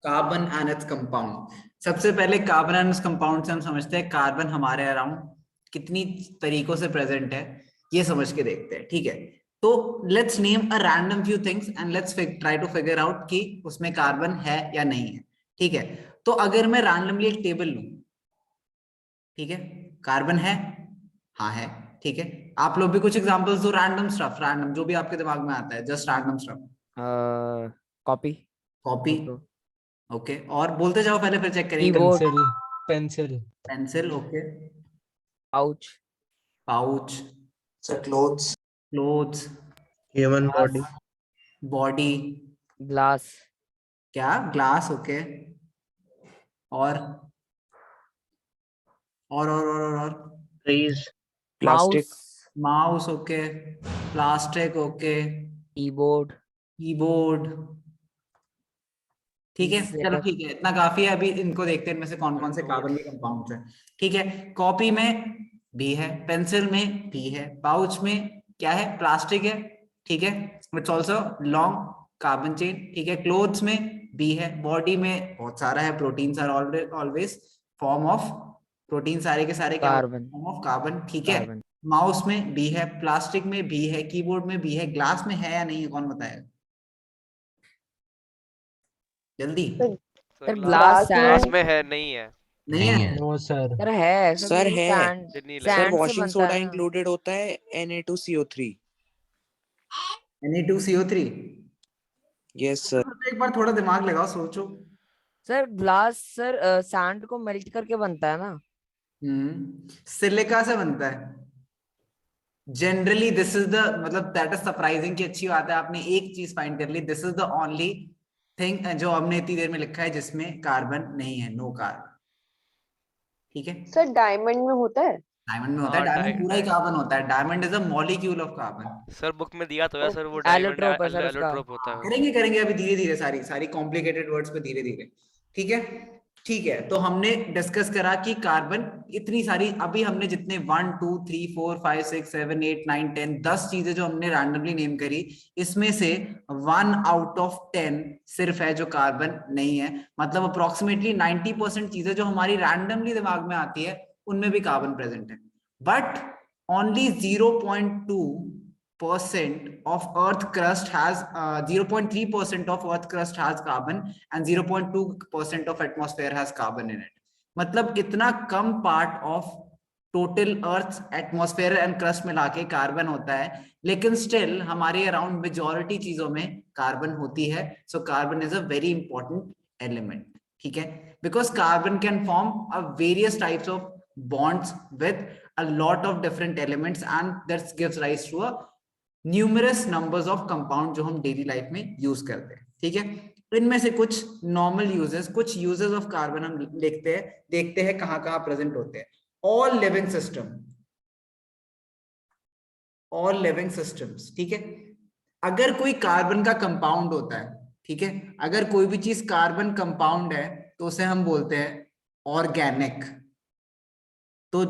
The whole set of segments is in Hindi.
Carbon and its compound. सबसे पहले कार्बन एंड इट्स कंपाउंड से हम समझते हैं कार्बन हमारे अराउंड कितनी तरीकों से प्रेजेंट है, ये समझ के देखते हैं। ठीक है, तो let's name a random few things and let's try to figure out कि उसमें कार्बन है या नहीं है। ठीक है, तो अगर मैं रैंडमली एक टेबल लूं, ठीक है, कार्बन है, हाँ है, ठीक है, आप लोग भी कुछ एग्जांपल्स दो, रैंडम स्टफ, रैंडम जो भी आपके दिमाग में आता है, just random stuff. Copy. Copy, photo. Okay, और बोलते जाओ पहले फिर चेक करेंगे। Keyboard. Pencil. Pencil. Pencil, okay. Pouch. Pouch. Sir, clothes. Clothes. Human body. Body. Glass. क्या, ग्लास, ओके। और और Trees. Mouse. Plastic. Mouse, okay. Plastic, okay. Keyboard. Keyboard, ठीक है, चलो सिर। ठीक है, इतना काफी है। अभी इनको देखते हैं इनमें से कौन कौन से कार्बन के कंपाउंड्स हैं। ठीक है, कॉपी में भी है, पेंसिल में भी है, पाउच में क्या है, प्लास्टिक है, ठीक है, it's also long carbon chain. ठीक है, क्लोथ्स में भी है, बॉडी में बहुत सारा है, proteins are always form of protein, सारे के सारे क्या होते हैं, कार्बन। Form of carbon. ठीक है, कार्बन। माउस में भी है, प्लास्टिक में भी है, कीबोर्ड में भी है, ग्लास में है या नहीं है, कौन बताएगा जल्दी। Sir glass glass sand. में है, नहीं है। नहीं है? No sir. सर है सर, सर क्योंकि है। सैंड। नहीं सर लगेगा। सैंड से वॉशिंग बनता सोडा है ना। इंक्लूडेड होता है Na2CO3। Na2CO3। Yes sir. एक बार थोड़ा दिमाग लगाओ, सोचो। सर ग्लास सर सैंड को मेल्ट करके बनता है ना। सिलिका से बनता है जनरली। दिस इज द, मतलब दैट इज सरप्राइजिंग की अच्छी बात है, आपने एक चीज फाइंड कर ली। This is the only thing जो हमने इतनी देर में लिखा है जिसमें कार्बन नहीं है, नो कार्बन। ठीक है, सर डायमंड में होता है। डायमंड में होता है, हाँ, डायमंड पूरा ही डायमंड। कार्बन होता है, diamond is a molecule of carbon. Sir book में दिया तो है सर, वो ओके। डायमंड एलोट्रोप है सर उसका। एलोट्रोप होता है वो। करेंगे करेंगे अभी धीरे धीरे, सारी सारी कॉम्प्लिकेटेड वर्ड्स पे धीरे धीरे। ठीक है, ठीक है, तो हमने डिस्कस करा कि कार्बन इतनी सारी, अभी हमने जितने 1 2 3 4 5 6 7 8 9 10 चीजें जो हमने रैंडमली नेम करी, इसमें से 1 आउट ऑफ 10 सिर्फ है जो कार्बन नहीं है। मतलब अप्रोक्सीमेटली 90% चीजें जो हमारी रैंडमली दिमाग में आती है उनमें भी कार्बन प्रेजेंट है, but only 0.2% of earth crust has 0.3% of earth crust has carbon and 0.2% of atmosphere has carbon in it। मतलब इतना कम part of total earth atmosphere and crust मिला के कार्बन होता है, लेकिन स्टिल हमारे अराउंड मेजॉरिटी चीजों में कार्बन होती है। So carbon is a very important element. ठीक है, because carbon can form a various types of bonds with a lot of different elements and that gives rise to a numerous numbers of compound जो हम डेली लाइफ में यूज करते हैं। ठीक है, इनमें से कुछ नॉर्मल यूजेस, कुछ यूजेस ऑफ कार्बन हम देखते हैं कहाँ कहाँ प्रेजेंट होते हैं। All living system, all living systems, ठीक है, अगर कोई कार्बन का कंपाउंड होता है, ठीक है, अगर कोई भी चीज कार्बन कंपाउंड है तो उसे हम बोलते हैं ऑर्गेनिक। तो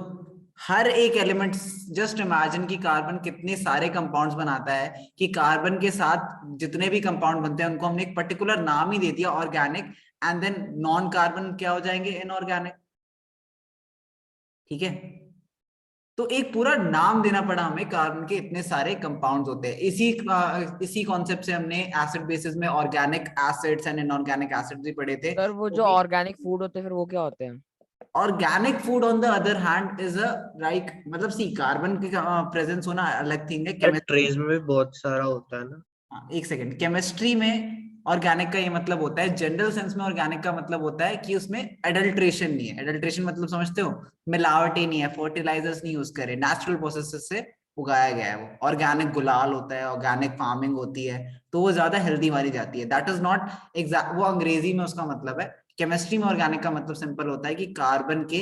हर एक एलिमेंट, जस्ट इमेजिन कि कार्बन कितने सारे कंपाउंड्स बनाता है, कि कार्बन के साथ जितने भी कंपाउंड बनते हैं उनको हमने एक पर्टिकुलर नाम ही दे दिया organic, and then non carbon क्या हो जाएंगे, इनऑर्गेनिक। ठीक है, तो एक पूरा नाम देना पड़ा हमें, कार्बन के इतने सारे कंपाउंड्स होते हैं। इसी कॉन्सेप्ट से हमने एसिड बेसिस में organic acids and inorganic acids भी पढ़े थे। सर वो जो ऑर्गेनिक फूड होते हैं फिर वो क्या होते हैं। Organic food on the other hand is a like, मतलब सी कार्बन की प्रेजेंस होना अलग थिंग है। केमिस्ट्री, ट्रेज में भी बहुत सारा होता है ना। एक सेकेंड, केमिस्ट्री में ऑर्गेनिक का ये मतलब होता है, जनरल सेंस में ऑर्गेनिक का मतलब होता है कि उसमें एडल्ट्रेशन नहीं है। एडल्ट्रेशन मतलब समझते हो, मिलावटी नहीं है, फर्टिलाइजर्स नहीं यूज करे, नेचुरल प्रोसेस से उगाया गया है वो। ऑर्गेनिक गुलाल होता है, ऑर्गेनिक फार्मिंग होती है, तो वो ज्यादा हेल्दी मानी जाती है। दैट इज नॉट एग्जैक्ट, वो अंग्रेजी में उसका मतलब है। केमिस्ट्री में ऑर्गेनिक का मतलब सिंपल होता है कि कार्बन के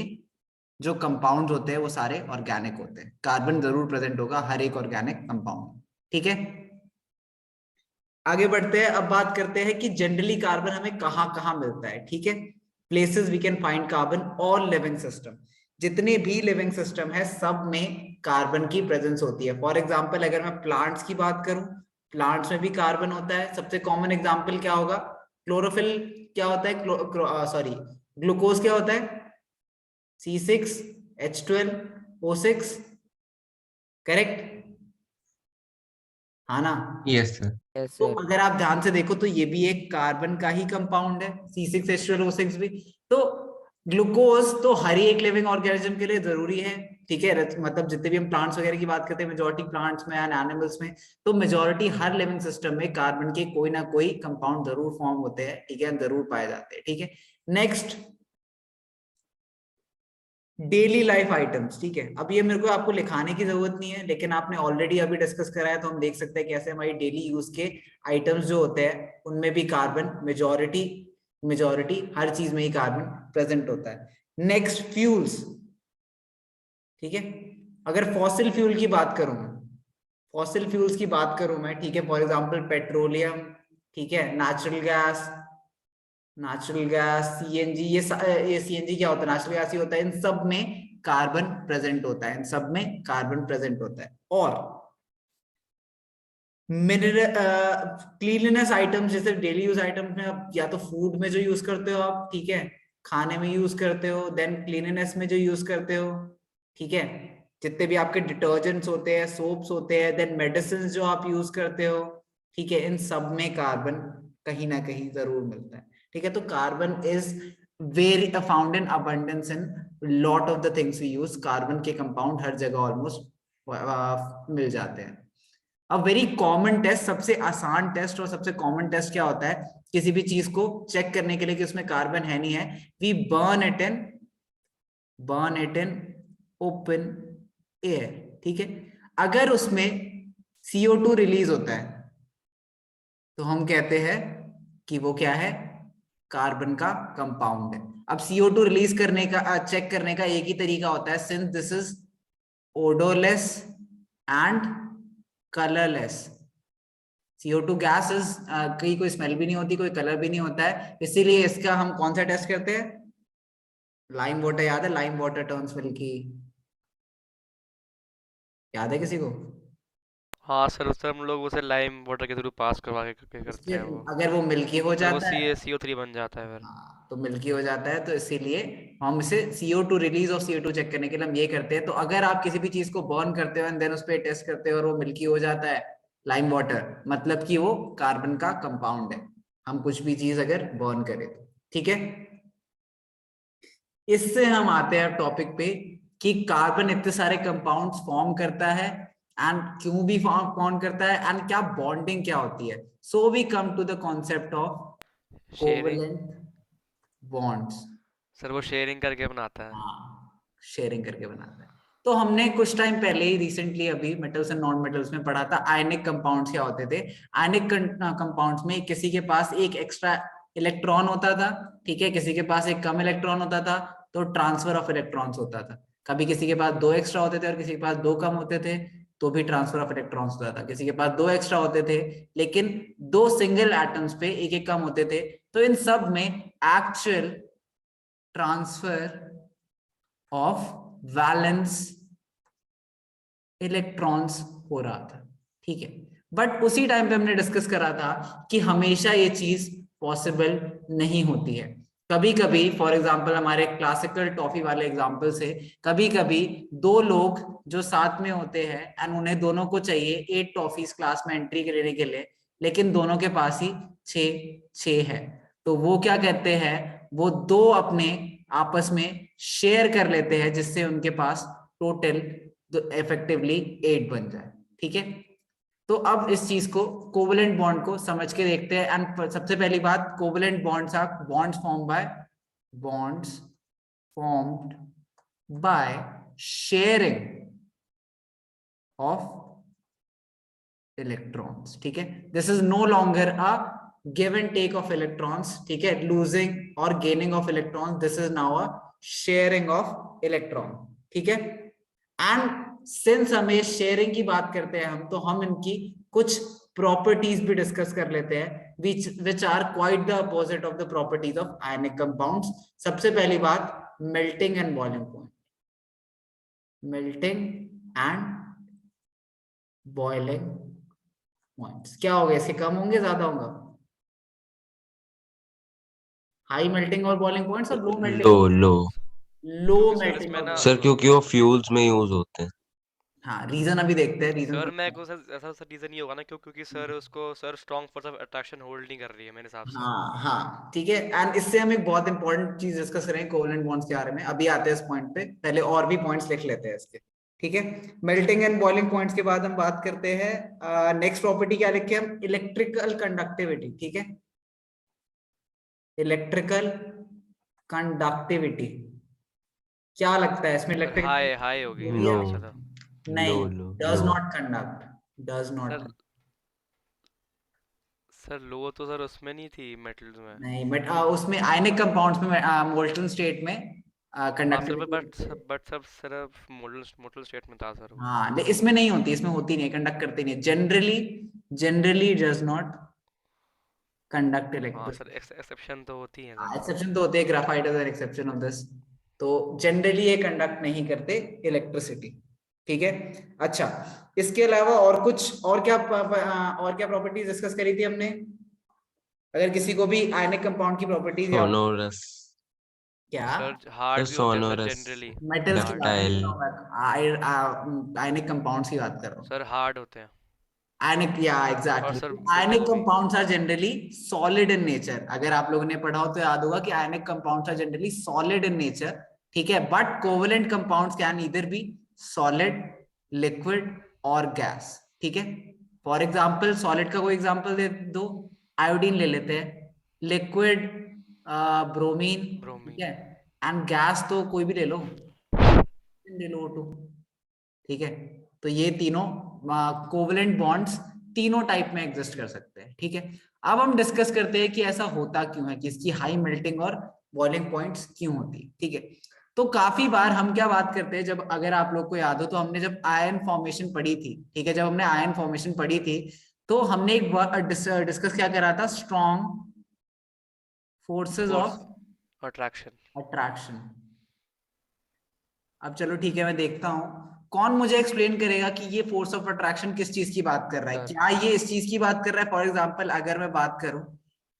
जो कंपाउंड होते हैं वो सारे ऑर्गेनिक होते हैं, कार्बन जरूर प्रेजेंट होगा हर एक ऑर्गेनिक कंपाउंड। ठीक है, आगे बढ़ते हैं, अब बात करते हैं कि जनरली कार्बन हमें कहाँ कहाँ मिलता है। ठीक है, places we can find carbon, all living system, जितने भी लिविंग सिस्टम है सब में कार्बन की प्रेजेंस होती है। फॉर एग्जाम्पल अगर मैं प्लांट्स की बात करूं, प्लांट्स में भी कार्बन होता है। सबसे कॉमन एग्जाम्पल क्या होगा, क्लोरोफिल क्या होता है, सॉरी ग्लूकोज क्या होता है, C6H12O6, करेक्ट, हाँ ना। Yes sir. यस तो सर। अगर आप ध्यान से देखो तो ये भी एक कार्बन का ही कंपाउंड है, C6H12O6 भी। तो ग्लूकोज तो हर ही एक लिविंग ऑर्गेनिज्म के लिए जरूरी है, ठीक है। मतलब जितने भी हम प्लांट्स वगैरह की बात करते हैं, मेजोरिटी प्लांट्स में एंड एनिमल्स में, तो मेजोरिटी हर लिविंग सिस्टम में कार्बन के कोई ना कोई कंपाउंड जरूर फॉर्म होते हैं, ठीक है, जरूर पाए जाते हैं, ठीक है। नेक्स्ट, डेली लाइफ आइटम्स, ठीक है। अब ये मेरे को आपको लिखाने की जरूरत नहीं है, लेकिन आपने ऑलरेडी अभी डिस्कस करा है, तो हम देख सकते हैं कैसे हमारी डेली यूज के आइटम्स जो होते हैं उनमें भी कार्बन मेजोरिटी मेजोरिटी हर चीज में ही कार्बन प्रेजेंट होता है। नेक्स्ट, फ्यूल्स, ठीक है। अगर फॉसिल फ्यूल की बात करूं मैं, फॉसिल फ्यूल्स की बात करूं मैं, ठीक है, फॉर एग्जांपल पेट्रोलियम, ठीक है, नेचुरल गैस, सीएनजी, ये सीएनजी क्या होता है, नेचुरल गैस ही होता है। इन सब में कार्बन प्रेजेंट होता है, इन सब में कार्बन प्रेजेंट होता है। और मिनरल क्लीनलीनेस आइटम्स, जैसे डेली यूज आइटम्स में आप या तो फूड में जो यूज करते हो आप, ठीक है, खाने में यूज करते हो, देन क्लीनलीनेस में जो यूज करते हो, ठीक है, जितने भी आपके डिटर्जेंट्स होते हैं, सोप्स होते हैं, देन मेडिसिन जो आप यूज करते हो, ठीक है, इन सब में कार्बन कहीं ना कहीं जरूर मिलता है, ठीक है। तो carbon is very found in abundance in lot of the things we use. Carbon के कंपाउंड हर जगह ऑलमोस्ट मिल जाते हैं। अब वेरी कॉमन टेस्ट, सबसे आसान टेस्ट और सबसे कॉमन टेस्ट क्या होता है किसी भी चीज को चेक करने के लिए कि उसमें कार्बन है नहीं है? We burn it in open air, ठीक है। अगर उसमें CO2 रिलीज होता है तो हम कहते हैं कि वो क्या है, कार्बन का कंपाउंड है। अब CO2 रिलीज करने का चेक करने का एक ही तरीका होता है, since this is odourless and colourless. CO2 gas is कहीं कोई स्मेल भी नहीं होती, कोई कलर भी नहीं होता है, इसीलिए इसका हम कौन सा टेस्ट करते हैं, लाइम वाटर, याद है, लाइम वाटर टर्न्स मिल्की, याद है किसी को? हाँ सर, उससे हम लोग उसे लाइम वाटर के थ्रू पास करवा के करते उससे हैं वो। अगर वो मिल्की हो फिर वो जाता है, CO3 बन जाता है फिर। हाँ, तो मिल्की हो जाता है, तो इसीलिए हम इसे CO2 release of CO2 check करने के लिए हम ये करते हैं। तो अगर आप किसी भी चीज को बर्न करते हो एंड देन उस पर टेस्ट करते हो और वो मिल्की हो जाता है, लाइम वाटर, मतलब कि वो कार्बन का कंपाउंड है, हम कुछ भी चीज अगर बर्न करें तो, ठीक है। इससे हम आते हैं टॉपिक पे कि कार्बन इतने सारे कंपाउंड्स फॉर्म करता है एंड क्यों भी फॉर्म करता है एंड क्या बॉन्डिंग क्या होती है। So we come to the concept of sharing. Covalent bonds. Sir वो शेयरिंग करके बनाता है। हाँ, शेयरिंग करके बनाता है। तो हमने कुछ टाइम पहले ही रिसेंटली अभी मेटल्स एंड नॉन मेटल्स में पढ़ा था आयनिक कंपाउंड्स क्या होते थे। आयनिक कंपाउंड्स में किसी के पास एक एक्स्ट्रा इलेक्ट्रॉन होता था, ठीक है, किसी के पास एक कम इलेक्ट्रॉन होता था, तो ट्रांसफर ऑफ इलेक्ट्रॉन्स होता था। कभी किसी के पास दो एक्स्ट्रा होते थे और किसी के पास दो कम होते थे, तो भी ट्रांसफर ऑफ इलेक्ट्रॉन्स होता था। किसी के पास दो एक्स्ट्रा होते थे लेकिन दो सिंगल एटम्स पे एक एक कम होते थे, तो इन सब में actual transfer of valence electrons हो रहा था, ठीक है। बट उसी टाइम पे हमने डिस्कस करा था कि हमेशा ये चीज पॉसिबल नहीं होती है। कभी कभी, फॉर एग्जांपल हमारे क्लासिकल टॉफी वाले एग्जांपल से, कभी कभी दो लोग जो साथ में होते हैं एंड उन्हें दोनों को चाहिए 8 टॉफीज क्लास में एंट्री लेने के लिए, लेकिन दोनों के पास ही 6 है, तो वो क्या कहते हैं, वो दो अपने आपस में शेयर कर लेते हैं जिससे उनके पास टोटल इफेक्टिवली 8 बन जाए, ठीक है। तो अब इस चीज को, कोवेलेंट बॉन्ड को समझ के देखते हैं। एंड सबसे पहली बात, covalent bonds are bonds formed by sharing of electrons, ठीक है। This is no longer a give and take of electrons, ठीक है, लूजिंग और gaining of electrons, this is now a sharing of electron, ठीक है। एंड सिंस हमें शेयरिंग की बात करते हैं हम, तो हम इनकी कुछ प्रॉपर्टीज भी डिस्कस कर लेते हैं which are quite the opposite of the properties of ionic compounds. सबसे पहली बात, melting and boiling point. Melting and boiling points क्या हो गए, इसके कम होंगे ज्यादा होगा? हाई मेल्टिंग और बॉइलिंग पॉइंट्स और लो लो मेल्टिंग, लो लो क्योंकि सर मेल्टिंग इसमें और ना सर, क्योंकि वो फ्यूल्स में यूज होते हैं। हाँ रीजन अभी देखते हैं, रीजन सर मैं समझते हैं। को सर ऐसा सर रीजन ये होगा ना क्योंकि सर उसको sir strong force of attraction hold नहीं कर रही है मेरे हिसाब से। हाँ हाँ ठीक है। एंड इससे हम एक बहुत इंपॉर्टेंट चीज डिस्कस करेंगे कोवलेंट बॉन्ड्स के बारे में, अभी आते हैं इस पॉइंट पे, पहले और भी पॉइंट्स लिख लेते हैं इसके। ठीक है, मेल्टिंग एंड बॉइलिंग पॉइंट्स के बाद हम बात करते हैं नेक्स्ट प्रॉपर्टी क्या लिखे हम, इलेक्ट्रिकल कंडक्टिविटी। ठीक है, इलेक्ट्रिकल कंडक्टिविटी क्या लगता है इसमें, सर इलेक्ट्रिकल हाई हाई होगी कंडक्टिविटी नो, मेरे है? हिसाब से तो। नहीं, low low does low not conduct, does not. Sir sir low तो सर उसमें नहीं थी मेटल्स में। नहीं बट उसमें आयनिक कंपाउंड्स में मोल्टन स्टेट में हाँ सर कंडक्टिविटी। बट सब सिर्फ मोटल स्टेट में था सर वो। हाँ इसमें नहीं होती, इसमें होती नहीं, कंडक्ट करती नहीं generally, generally does not conduct हाँ सर इलेक्ट्रिसिटी। एक्सेप्शन तो होती है सर। एक्सेप्शन तो होते हैं, graphite is an exception of this. तो जनरली ये कंडक्ट नहीं करते इलेक्ट्रिसिटी। ठीक है, अच्छा इसके अलावा और कुछ और क्या और क्या प्रॉपर्टीज डिस्कस करी थी हमने, अगर किसी को भी आयनिक कंपाउंड की प्रॉपर्टीज या सोनोरस। क्या सर सर हार्ड भी होते हैं सर सोनोरस, जनरली। मेटल्स की हार्ड बात डक्टाइल। नहीं कर रहा हूँ, आयनिक कंपाउंड्स की बात कर रहा हूँ। सर हार्ड होते हैं। आयनिक या और एग्जैक्टली सर आयनिक वो भी compounds are generally solid in nature, अगर आप लोगों ने पढ़ा हो तो याद होगा कि ionic compounds are generally solid in nature. ठीक है, but covalent compounds can either be solid, liquid और गैस। ठीक है, फॉर एग्जांपल सॉलिड का कोई एग्जांपल दे दो, आयोडीन ले लेते हैं, लिक्विड ब्रोमीन। ठीक ब्रोमीन। है, एंड गैस तो कोई भी ले लो, ले लो O2। ठीक है, तो ये तीनों कोवलेंट बॉन्ड्स तीनों टाइप में एग्जिस्ट कर सकते हैं। ठीक है, अब हम डिस्कस करते हैं कि ऐसा होता क्यों है कि इसकी हाई मेल्टिंग और बॉइलिंग पॉइंट्स क्यों होती है। ठीक है, तो काफी बार हम क्या बात करते हैं, जब अगर आप लोग को याद हो तो हमने जब आयन फॉर्मेशन पढ़ी थी, ठीक है, जब हमने आयन फॉर्मेशन पढ़ी थी तो हमने एक डिस्कस क्या करा था, strong forces force of attraction. Attraction. अब चलो ठीक है, मैं देखता हूं कौन मुझे एक्सप्लेन करेगा कि ये फोर्स ऑफ अट्रैक्शन किस चीज की बात कर रहा है, सर क्या ये इस चीज की बात कर रहा है। फॉर एग्जांपल अगर मैं बात करूं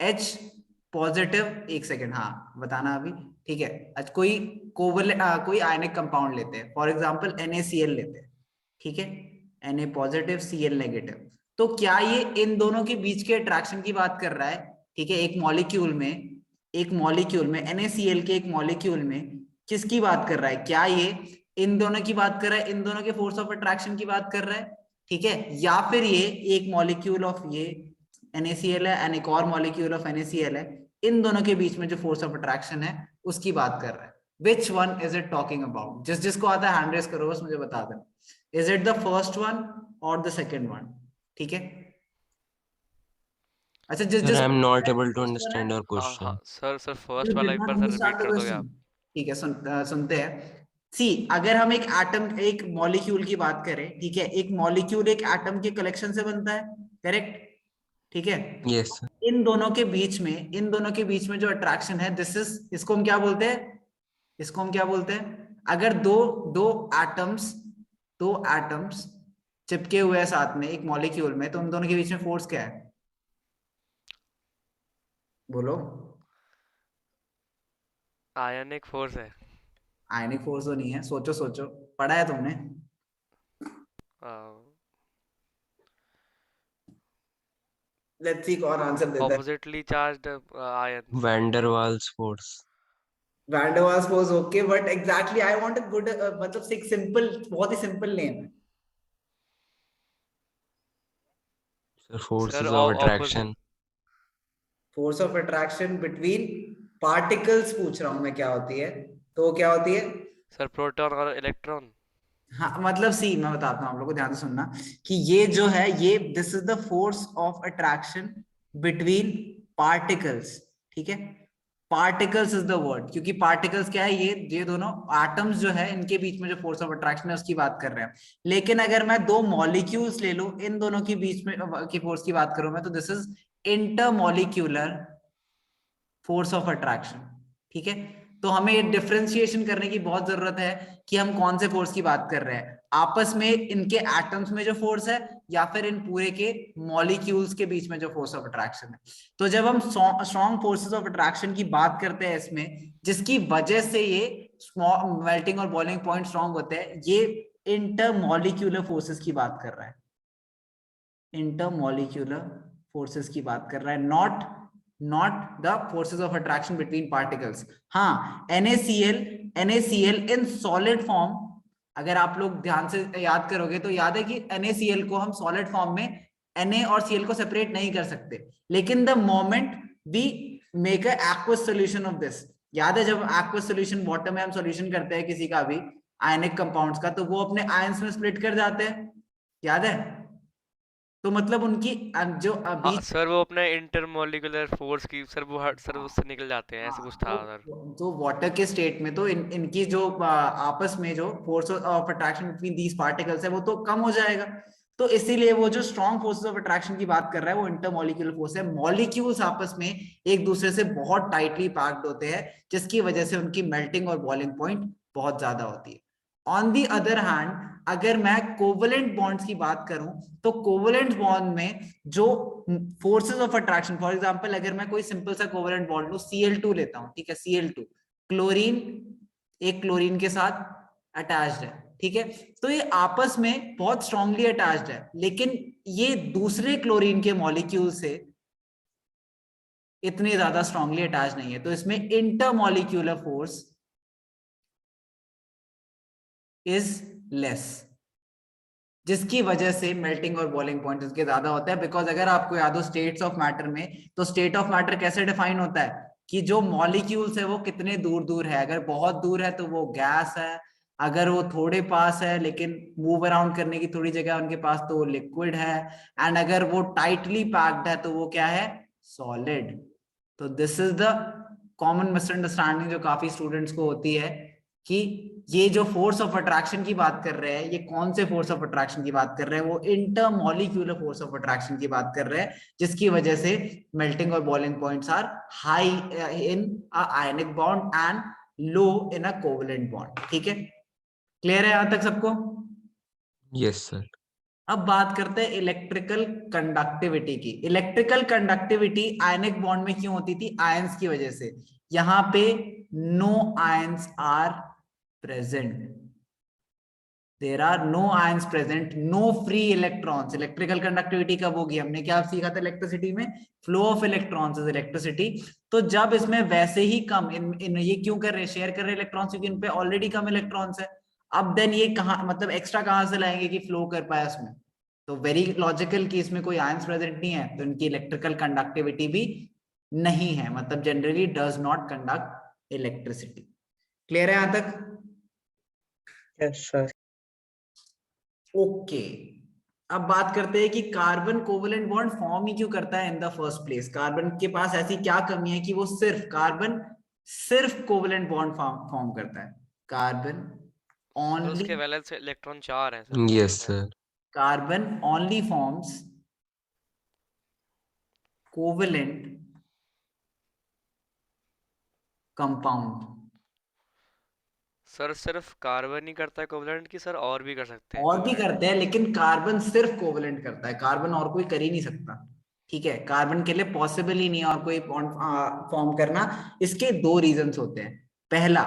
H पॉजिटिव, एक सेकेंड हाँ बताना अभी। ठीक है, आज कोई कोई आयनिक कंपाउंड लेते हैं, फॉर एग्जांपल NaCl लेते हैं। ठीक है, Na पॉजिटिव Cl नेगेटिव, तो क्या ये इन दोनों के बीच के अट्रैक्शन की बात कर रहा है। ठीक है, एक मॉलिक्यूल में, एक मॉलिक्यूल में NaCl के एक मॉलिक्यूल में किसकी बात कर रहा है, क्या ये इन दोनों की बात कर रहा है, इन दोनों के फोर्स ऑफ अट्रैक्शन की बात कर रहा है। ठीक है, या फिर ये एक मॉलिक्यूल ऑफ ये NaCl है एंड एक और मॉलिक्यूल ऑफ NaCl है, इन दोनों के बीच में जो फोर्स ऑफ अट्रैक्शन है उसकी बात कर रहा है। Which one is it talking about, जिसको आता है हैंड रेस करो, बस मुझे बता देना, is it the first one और द सेकेंड वन। ठीक है, अच्छा sir I am not able to first one है, अंडरस्टैंड योर हाँ हाँ क्वेश्चन। सर You फर्स्ट वाला did एक not बार सर understand रिपीट the कर दोगे question. आप। ठीक है, सुनते हैं। सी अगर हम एक एटम, एक मॉलिक्यूल की बात करें, ठीक है, एक मॉलिक्यूल एक एटम के कलेक्शन से बनता है, करेक्ट। ठीक है, यस सर। इन दोनों के बीच में, इन दोनों के बीच में जो अट्रैक्शन है, दिस इज, इसको हम क्या बोलते हैं, इसको हम क्या बोलते हैं, अगर दो दो एटम्स, दो एटम्स चिपके हुए हैं साथ में एक मॉलिक्यूल में, तो उन दोनों के बीच में फोर्स क्या है, बोलो। आयनिक फोर्स है। आयनिक फोर्स तो नहीं है, सोचो सोचो, पढ़ा है तुमने। लेट्स सी कौन आंसर देता है। Oppositely charged ion. Van der Waals force. Van der Waals force, okay, but exactly I want a good, मतलब एक सिंपल, बहुत ही सिंपल नेम है। Sir sir forces of opposite. Attraction. Force of attraction between particles पूछ रहा हूं मैं, क्या होती है, तो क्या होती है। सर प्रोटॉन और इलेक्ट्रॉन। हाँ मतलब सी, मैं बताता हूँ आप लोगों को, ध्यान से सुनना कि ये जो है, ये this is the force of attraction between particles. ठीक है, पार्टिकल्स इज द वर्ड, क्योंकि पार्टिकल्स क्या है, ये दोनों एटम्स जो है इनके बीच में जो फोर्स ऑफ अट्रैक्शन है उसकी बात कर रहे हैं। लेकिन अगर मैं दो मॉलिक्यूल्स ले लूं, इन दोनों के बीच में की फोर्स की बात करूं मैं, तो this is intermolecular force of attraction. ठीक है, तो हमें डिफरेंशिएशन करने की बहुत जरूरत है कि हम कौन से फोर्स की बात कर रहे हैं, आपस में इनके एटम्स में जो फोर्स है या फिर इन पूरे के मॉलिक्यूल्स के बीच में जो फोर्स ऑफ अट्रैक्शन है। तो जब हम स्ट्रॉन्ग फोर्सेस ऑफ अट्रैक्शन की बात करते हैं इसमें, जिसकी वजह से ये मेल्टिंग और बॉइलिंग पॉइंट स्ट्रॉन्ग होते हैं, ये इंटरमॉलिक्यूलर फोर्सेस की बात कर रहा है, इंटरमॉलिक्यूलर फोर्सेस की बात कर रहा है, not the forces of attraction between particles. हाँ, NaCl इन सॉलिड फॉर्म, अगर आप लोग ध्यान से याद करोगे तो याद है कि NaCl को हम सॉलिड फॉर्म में Na और Cl को सेपरेट नहीं कर सकते, लेकिन the moment we make a aqueous solution of this, याद है जब एक्वस सॉल्यूशन वाटर में हम सॉल्यूशन करते हैं किसी का भी आयनिक कंपाउंड्स का, तो वो अपने आयंस में स्प्लिट कर जाते हैं, याद है? तो मतलब उनकी जो अभी हाँ सर, वो अपना इंटरमॉलिक्यूलर फोर्स की सर वो सर उससे निकल जाते हैं, ऐसे कुछ था सर। तो वाटर के स्टेट में तो इनकी जो आपस में जो force of attraction between these particles है वो तो कम हो जाएगा। तो इसीलिए वो जो स्ट्रॉन्ग फोर्सेस ऑफ अट्रैक्शन की बात कर रहा है वो इंटरमॉलिक्यूलर फोर्स है। मॉलिक्यूल्स आपस में एक दूसरे से बहुत टाइटली पैक्ड होते हैं, जिसकी वजह से उनकी मेल्टिंग और बॉइलिंग पॉइंट बहुत ज्यादा होती है। ऑन दी अदर हैंड, अगर मैं कोवलेंट बॉन्ड्स की बात करूं तो कोवलेंट बॉन्ड में जो forces of attraction, for example अगर मैं कोई सिंपल सा कोवलेंट बॉन्ड लूं, Cl2 लेता हूं, ठीक है, Cl2 क्लोरीन, एक क्लोरीन के साथ अटैच्ड है, ठीक है, तो ये आपस में बहुत स्ट्रांगली अटैच्ड है, लेकिन ये दूसरे क्लोरीन के मॉलिक्यूल से इतने ज्यादा स्ट्रांगली अटैच नहीं है, तो इसमें इंटरमॉलिक्यूलर फोर्स इज लेस, जिसकी वजह से मेल्टिंग और बॉइलिंग पॉइंट इसके ज्यादा होता है। बिकॉज अगर आपको याद हो स्टेट्स ऑफ मैटर में, तो स्टेट ऑफ मैटर कैसे डिफाइन होता है कि जो मॉलिक्यूल्स है वो कितने दूर दूर है, अगर बहुत दूर है तो वो गैस है, अगर वो थोड़े पास है लेकिन मूव अराउंड करने की थोड़ी जगह उनके पास तो वो लिक्विड है, एंड अगर वो टाइटली पैक्ड है तो वो क्या है, सॉलिड। तो this is the common misunderstanding जो काफी स्टूडेंट्स को होती है कि ये जो फोर्स ऑफ अट्रैक्शन की बात कर रहे हैं, ये कौन से फोर्स ऑफ अट्रैक्शन की बात कर रहे हैं, वो इंटरमॉलिक्यूलर फोर्स ऑफ अट्रैक्शन की बात कर रहे हैं, जिसकी वजह से मेल्टिंग और boiling points are high in a ionic bond and low in a covalent bond. ठीक है, क्लियर है यहां तक सबको? Yes sir. अब बात करते हैं इलेक्ट्रिकल कंडक्टिविटी की। इलेक्ट्रिकल कंडक्टिविटी आयनिक बॉन्ड में क्यों होती थी? आयंस की वजह से। यहां पे no ions are present, there are no ions present, no free electrons. Electrical conductivity कब होगी? हमने क्या सीखा था इलेक्ट्रिसिटी में? Flow of electrons is electricity. तो जब इसमें वैसे ही कम ये क्यों कर रहे हैं, शेयर कर रहे हैं इलेक्ट्रॉन्स, क्योंकि इन पे ऑलरेडी कम इलेक्ट्रॉन्स है। अब देन ये कहां, मतलब एक्स्ट्रा कहां से लाएंगे कि फ्लो कर पाए उसमें? तो वेरी लॉजिकल कि इसमें कोई आयंस प्रेजेंट नहीं है, तो इनकी इलेक्ट्रिकल कंडक्टिविटी भी नहीं है, मतलब generally does not conduct electricity. Clear है यहां तक? Yes sir. ओके, अब बात करते हैं कि कार्बन कोवलेंट बॉन्ड फॉर्म ही क्यों करता है in the first place. Carbon के पास ऐसी क्या कमी है कि वो सिर्फ कोवलेंट बॉन्ड फॉर्म करता है? कार्बन और उसके ओनली, वैलेंस इलेक्ट्रॉन 4 हैं sir. Yes sir. Carbon only forms covalent compound. Sir सिर्फ कार्बन ही करता है कोवलेंट की सर, और भी कर सकते हैं और भी कोवलेंट? करते हैं, लेकिन कार्बन सिर्फ कोवलेंट करता है, कार्बन और कोई कर ही नहीं सकता। ठीक है, कार्बन के लिए पॉसिबल ही नहीं है और कोई बॉन्ड फॉर्म करना। इसके दो रीजंस होते हैं। पहला,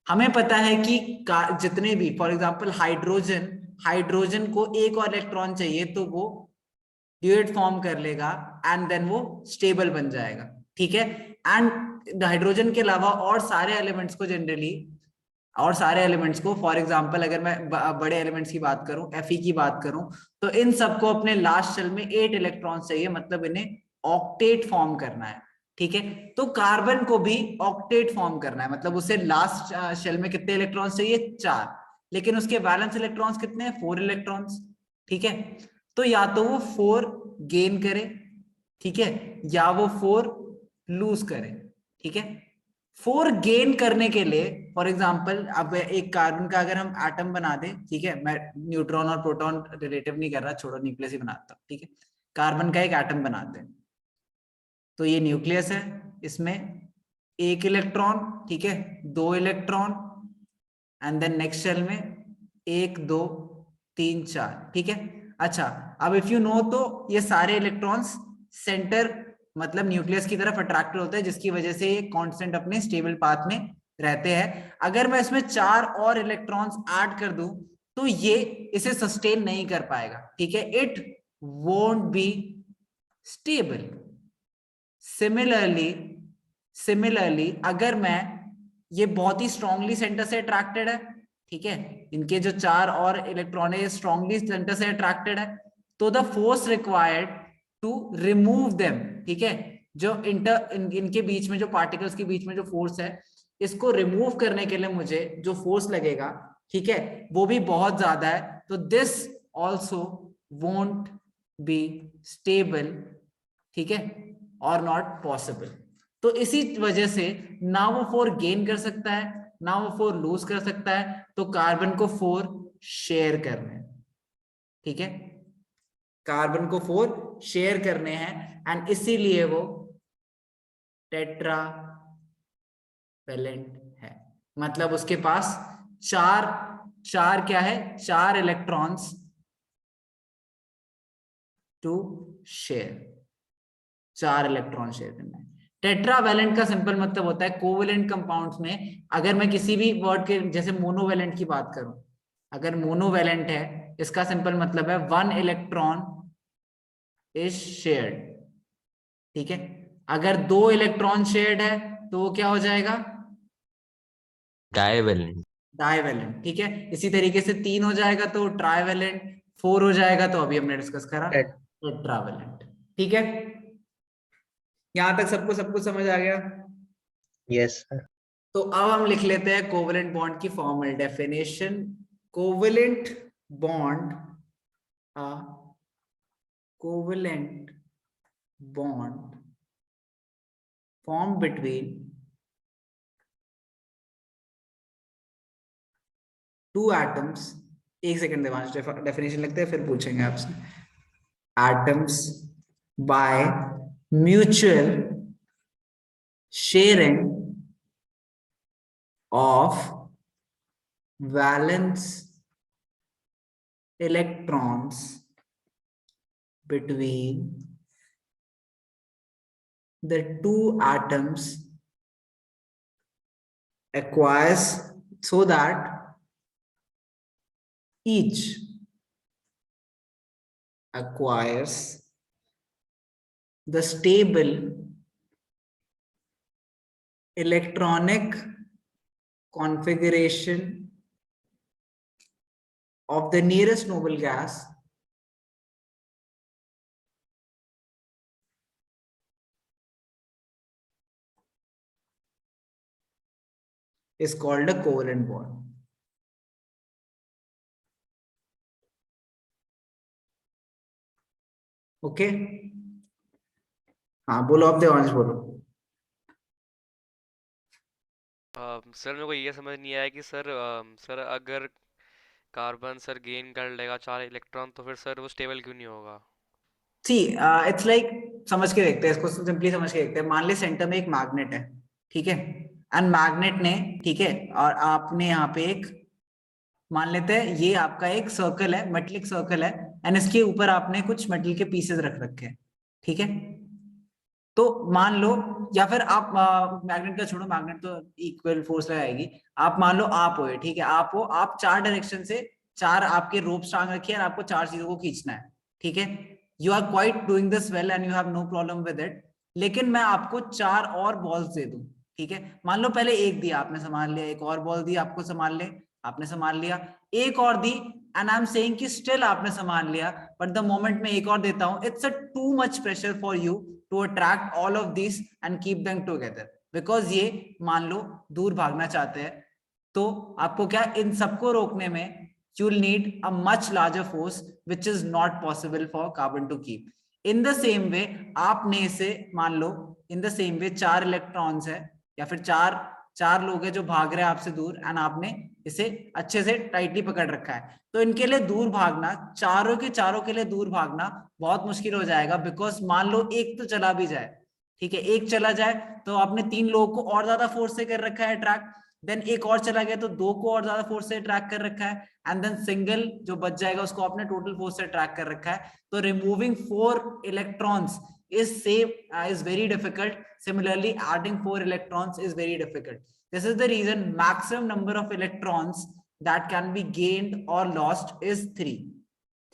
हमें पता है कि जितने भी, फॉर एग्जांपल हाइड्रोजन को एक और इलेक्ट्रॉन चाहिए तो वो ड्यूएट फॉर्म कर लेगा एंड देन वो स्टेबल बन जाएगा। ठीक है, एंड हाइड्रोजन के अलावा और सारे एलिमेंट्स को फॉर एग्जांपल अगर मैं बड़े एलिमेंट्स की बात करूं, Fe की बात करूं, तो इन सबको अपने लास्ट शेल में 8 इलेक्ट्रॉन चाहिए, मतलब इन्हें ऑक्टेट फॉर्म करना है। ठीक है, तो कार्बन को भी ऑक्टेट फॉर्म करना है, मतलब उसे लास्ट शेल में कितने इलेक्ट्रॉन्स चाहिए? 4, लेकिन उसके बैलेंस इलेक्ट्रॉन्स कितने हैं? 4 इलेक्ट्रॉन्स। ठीक है, तो या तो वो 4 गेन करे, ठीक है, या वो 4 लूज करे। ठीक है, 4 गेन करने के लिए, फॉर एग्जांपल अब एक कार्बन का अगर हम एटम बना दें, ठीक है, मैं न्यूट्रॉन और प्रोटॉन रिलेटिव नहीं कर रहा, छोड़ो, न्यूक्लियस ही बनाता हूं। ठीक है, कार्बन का एक एटम बनाते हैं, तो ये न्यूक्लियस है, इसमें 1 इलेक्ट्रॉन, ठीक है, 2 electron, and then next shell में 1 2 3 4, ठीक है। अच्छा, अब इफ यू नो तो ये सारे इलेक्ट्रॉन्स सेंटर मतलब न्यूक्लियस की तरफ अट्रैक्टेड होते हैं, जिसकी वजह से ये कांस्टेंट अपने स्टेबल पाथ में रहते हैं। अगर मैं इसमें 4 और इलेक्ट्रॉन्स ऐड कर दूं तो ये इसे सस्टेन नहीं कर पाएगा, ठीक है, it won't be stable. Similarly अगर मैं, ये बहुत ही स्ट्रांगली सेंटर से अट्रैक्टेड है, ठीक है, इनके जो 4 और इलेक्ट्रॉन है स्ट्रांगली सेंटर से अट्रैक्टेड है, तो the force required to remove them, ठीक है, जो इनके बीच में, जो पार्टिकल्स के बीच में जो फोर्स है, इसको रिमूव करने के लिए मुझे जो फोर्स लगेगा, ठीक है, वो भी बहुत ज्यादा है। तो this also won't be stable, ठीक है, और नॉट पॉसिबल। तो इसी वजह से ना वो 4 गेन कर सकता है, ना वो 4 लूज कर सकता है, तो कार्बन को 4 शेयर करने हैं, ठीक है, कार्बन को 4 शेयर करने हैं, एंड इसीलिए वो टेट्रा वैलेंट है। मतलब उसके पास चार क्या है, 4 electrons to share, 4 electron share करना है। टेट्रावैलेंट का सिंपल मतलब होता है कोवेलेंट कंपाउंड्स में, अगर मैं किसी भी वर्ड के जैसे मोनोवैलेंट की बात करूं, अगर मोनोवैलेंट है, इसका सिंपल मतलब है 1 इलेक्ट्रॉन इज शेयर्ड, ठीक है। अगर 2 इलेक्ट्रॉन शेयर्ड है तो वो क्या हो जाएगा, डाइवेलेंट। डाइवैलेंट, ठीक है। इसी तरीके से 3 हो जाएगा तो ट्राइवैलेंट, 4 हो जाएगा तो अभी हमने डिस्कस करा टेट- टेट्रावैलेंट, ठीक है। यहां तक सबको सब कुछ समझ आ गया। Yes, sir. तो अब हम लिख लेते हैं कोवेलेंट बॉन्ड की formal definition. Covalent bond, covalent bond form between two atoms, एक सेकेंड देवांश, डेफिनेशन लिखते हैं फिर पूछेंगे आपसे। Atoms by mutual sharing of valence electrons between the two atoms acquires, so that each acquires the stable electronic configuration of the nearest noble gas is called a covalent bond. Okay, हाँ बोलो, अब देवांश बोलो। सर मेरे को ये समझ नहीं आया कि सर अगर कार्बन सर गेन कर लेगा 4 इलेक्ट्रॉन तो फिर सर वो स्टेबल क्यों नहीं होगा? सी इट्स लाइक, समझ के देखते हैं इसको, सिंपली समझ के देखते हैं। मान ले सेंटर में एक मैग्नेट है, ठीक है, एंड मैग्नेट ने, ठीक है, और आपने यहाँ पे एक, मान लेते हैं ये आपका एक सर्कल है, मेटलिक सर्कल है, एंड इसके ऊपर आपने कुछ मेटल के पीसेस रख रखे हैं, ठीक है। तो मान लो, या फिर आप मैग्नेट का छोड़ो, मैग्नेट तो इक्वल फोर्स लगाएगी, आप मान लो आप हो, ठीक है, आप हो, आप 4 डायरेक्शन से 4 आपके रोप्स टांग रखी है, और आपको 4 चीजों को खींचना है, ठीक है। You are quite doing this well and you have no problem with it. लेकिन मैं आपको 4 और बॉल्स दे दूं, ठीक है, मान लो पहले एक दिया आपने संभाल लिया, एक और बॉल दी आपको संभाल ले, आपने संभाल लिया, एक और दी, एंड आई एम सेइंग कि स्टिल आपने संभाल लिया, बट द मोमेंट मैं एक और देता हूं, it's a too much pressure for you to attract all of this and keep them together, because ये मान लो दूर भागना चाहते हैं, तो आपको क्या, इन सबको रोकने में you will need a much larger force which is not possible for carbon to keep. In the same way, आपने इसे मान लो, in the same way 4 electrons है, या फिर चार लोग हैं जो भाग रहे हैं आपसे दूर, एंड आपने इसे अच्छे से टाइटली पकड़ रखा है, तो इनके लिए दूर भागना, चारों के लिए दूर भागना बहुत मुश्किल हो जाएगा, बिकॉज मान लो एक तो चला भी जाए, ठीक है, एक चला जाए तो आपने 3 लोगों को और ज्यादा फोर्स से कर रखा है अट्रैक्ट, देन एक और चला गया तो 2 को और ज्यादा फोर्स से अट्रैक्ट कर रखा है, एंड देन सिंगल जो बच जाएगा उसको आपने टोटल फोर्स से अट्रैक्ट कर रखा है। तो removing 4 electrons is very difficult. Similarly, adding 4 electrons is very difficult. This is the reason maximum number of electrons that can be gained or lost is 3.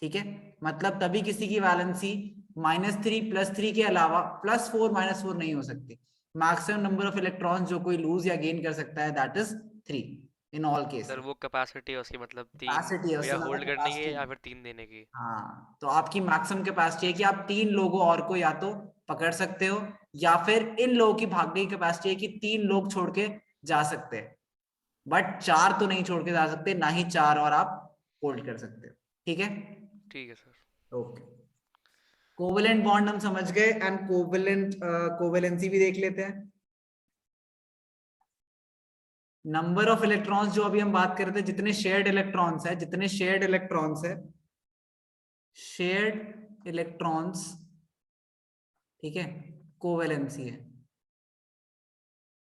ठीक है, मतलब तभी किसी की वैलेंसी -3 +3 के अलावा +4 -4 नहीं हो सकती। मैक्सिमम नंबर ऑफ इलेक्ट्रॉन्स जो कोई लूज या गेन कर सकता है that is 3 in all cases. Sir वो कैपेसिटी है उसकी, मतलब 3 कैपेसिटी है, उससे या ज्यादा होल्ड करने की capacity या नहीं। फिर 3 देने की। हाँ, तो आपकी मैक्सिमम कैपेसिटी है कि आप 3 लोगों और को या तो पकड़ सकते हो, या फिर इन लोगों की भागने की कैपेसिटी है कि 3 लोग छोड़ के जा सकते हैं, बट 4 तो नहीं छोड़ के जा सकते, ना ही 4 और आप होल्ड कर सकते हो। ठीक है, ठीक है सर। ओके। कोवेलेंट बॉन्ड हम समझ गए, एंड कोवेलेंसी भी देख लेते हैं। नंबर ऑफ इलेक्ट्रॉन्स जो अभी हम बात कर रहे थे, जितने शेयर्ड इलेक्ट्रॉन्स है, शेयर्ड इलेक्ट्रॉन्स, ठीक है, कोवेलेंसी है।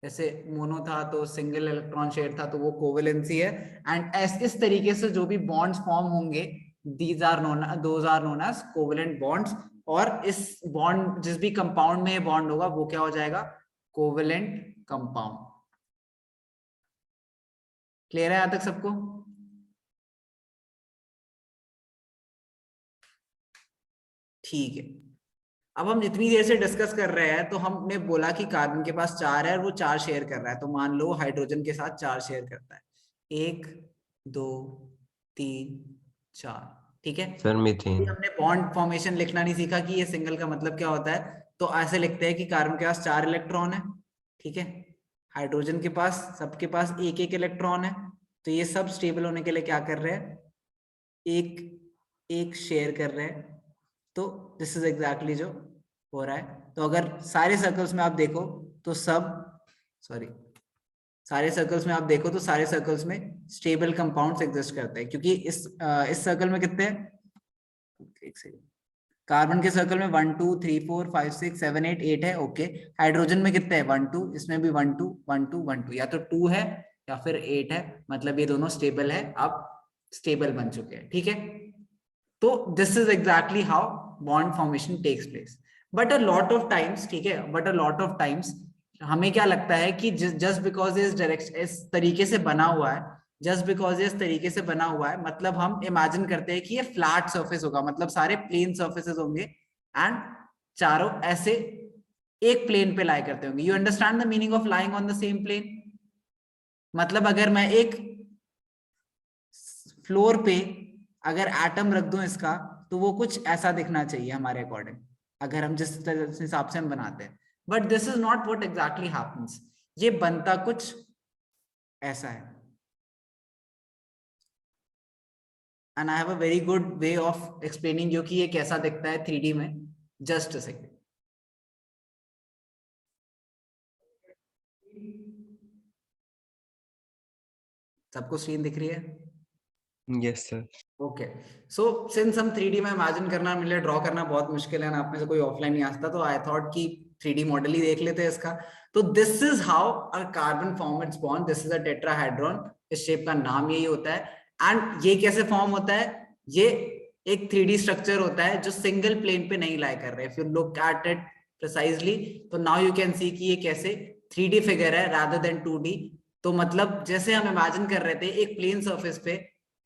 जैसे मोनो था तो सिंगल इलेक्ट्रॉन शेयर था तो वो कोवेलेंसी है। एंड इस तरीके से जो भी बॉन्ड्स फॉर्म होंगे, those are known as covalent bonds. और इस बॉन्ड, जिस भी कंपाउंड में ये बॉन्ड होगा वो क्या हो जाएगा, कोवेलेंट कंपाउंड। क्लियर है यहां तक सबको? ठीक है, अब हम जितनी देर से डिस्कस कर रहे हैं तो हमने बोला कि कार्बन के पास 4 है और वो 4 शेयर कर रहा है। तो मान लो हाइड्रोजन के साथ 4 शेयर करता है, 1 2 3 4, ठीक है। Sir methane. हमने बॉन्ड फॉर्मेशन लिखना नहीं सीखा कि ये सिंगल का मतलब क्या होता है, तो ऐसे लिखते हैं कि कार्बन के पास 4 इलेक्ट्रॉन है, ठीक है। हाइड्रोजन के पास, सबके पास एक एक इलेक्ट्रॉन है, तो ये सब स्टेबल होने के लिए क्या कर रहे हैं, एक एक शेयर कर रहे हैं। तो दिस इज एग्जैक्टली जो हो रहा है। तो अगर सारे सर्कल्स में आप देखो तो सारे सर्कल्स में आप देखो तो सारे सर्कल्स में स्टेबल कंपाउंड्स एग्जिस्ट करते हैं, क्योंकि इस सर्कल में कितने हैं, एक सेकंड, कार्बन के सर्कल में 1 2 3 4 5 6 7 8 8 है, ओके। हाइड्रोजन में कितने हैं, 1 2, इसमें भी 1 2 1 2 1 2, या तो 2 है या फिर 8 है, मतलब ये दोनों स्टेबल है, अब स्टेबल बन चुके हैं, ठीक है। तो this is exactly how bond formation takes place. But a lot of times, ठीक है, but a lot of times हमें क्या लगता है कि जस्ट बिकॉज इस तरीके से बना हुआ है, मतलब हम इमेजिन करते हैं कि ये फ्लैट सरफेस होगा, मतलब सारे प्लेन सर्फेसेस होंगे एंड चारों ऐसे एक प्लेन पे लाई करते होंगे। You understand the meaning of lying on the same plane? मतलब अगर मैं एक फ्लोर पे अगर एटम रख दूं इसका, तो वो कुछ ऐसा दिखना चाहिए हमारे अकॉर्डिंग, अगर हम जिस हिसाब से हम बनाते हैं। But this is not what exactly happens, ये बनता कुछ ऐसा है। And I have a very good way of explaining you कि ये कैसा दिखता है 3D में। जस्ट अ सेकेंड, सबको स्क्रीन दिख रही है? Yes sir. Okay, so since हम 3D में इमेजिन करना, मिले ड्रॉ करना बहुत मुश्किल है ना, आप में से कोई ऑफलाइन नहीं आता, तो आई थॉट कि 3D मॉडल ही देख लेते हैं इसका। तो this is how a carbon form it's bond, this is a tetrahedron, इस शेप का नाम यही होता है। एंड ये कैसे फॉर्म होता है, ये एक 3D स्ट्रक्चर होता है जो सिंगल प्लेन पे नहीं लाई कर रहे। If you look at it precisely, तो नाउ यू कैन सी कि ये कैसे 3D फिगर है रादर देन 2D। तो मतलब जैसे हम इमेजिन कर रहे थे एक प्लेन सरफेस पे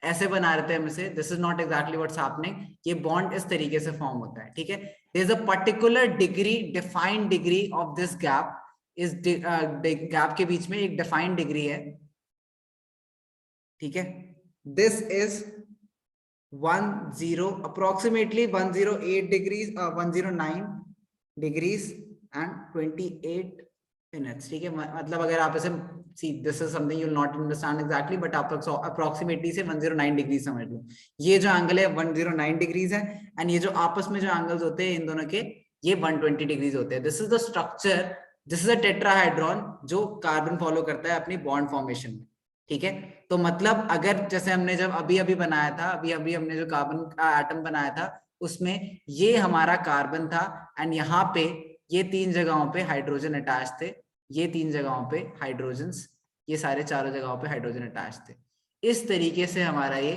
ऐसे बना रहे थे हम इसे, this is not exactly what's happening. ये बॉन्ड इस तरीके से फॉर्म होता है, ठीक है। There is a particular degree, defined degree of this gap, इस गैप के बीच में एक डिफाइंड डिग्री है, ठीक है। This is approximately 108 degrees, 109 degrees and 28 minutes, ठीक है। मतलब अगर आप इसे see this is something you will not understand exactly, but आप approximately से 109 degrees समझ लो। ये जो एंगल है 109 degrees है, एंड ये जो आपस में जो एंगल्स होते हैं इन दोनों के, ये 120 degrees होते हैं। This is the structure, this is a tetrahedron जो कार्बन फॉलो करता है अपनी बॉन्ड फॉर्मेशन में, ठीक है। तो मतलब अगर जैसे हमने जब अभी बनाया था, अभी हमने जो कार्बन का एटम बनाया था, उसमें ये हमारा कार्बन था, एंड यहाँ पे ये 3 जगहों पे हाइड्रोजन अटैच थे, ये 3 जगहों पे हाइड्रोजन्स ये सारे चारों जगहों पे हाइड्रोजन अटैच थे। इस तरीके से हमारा ये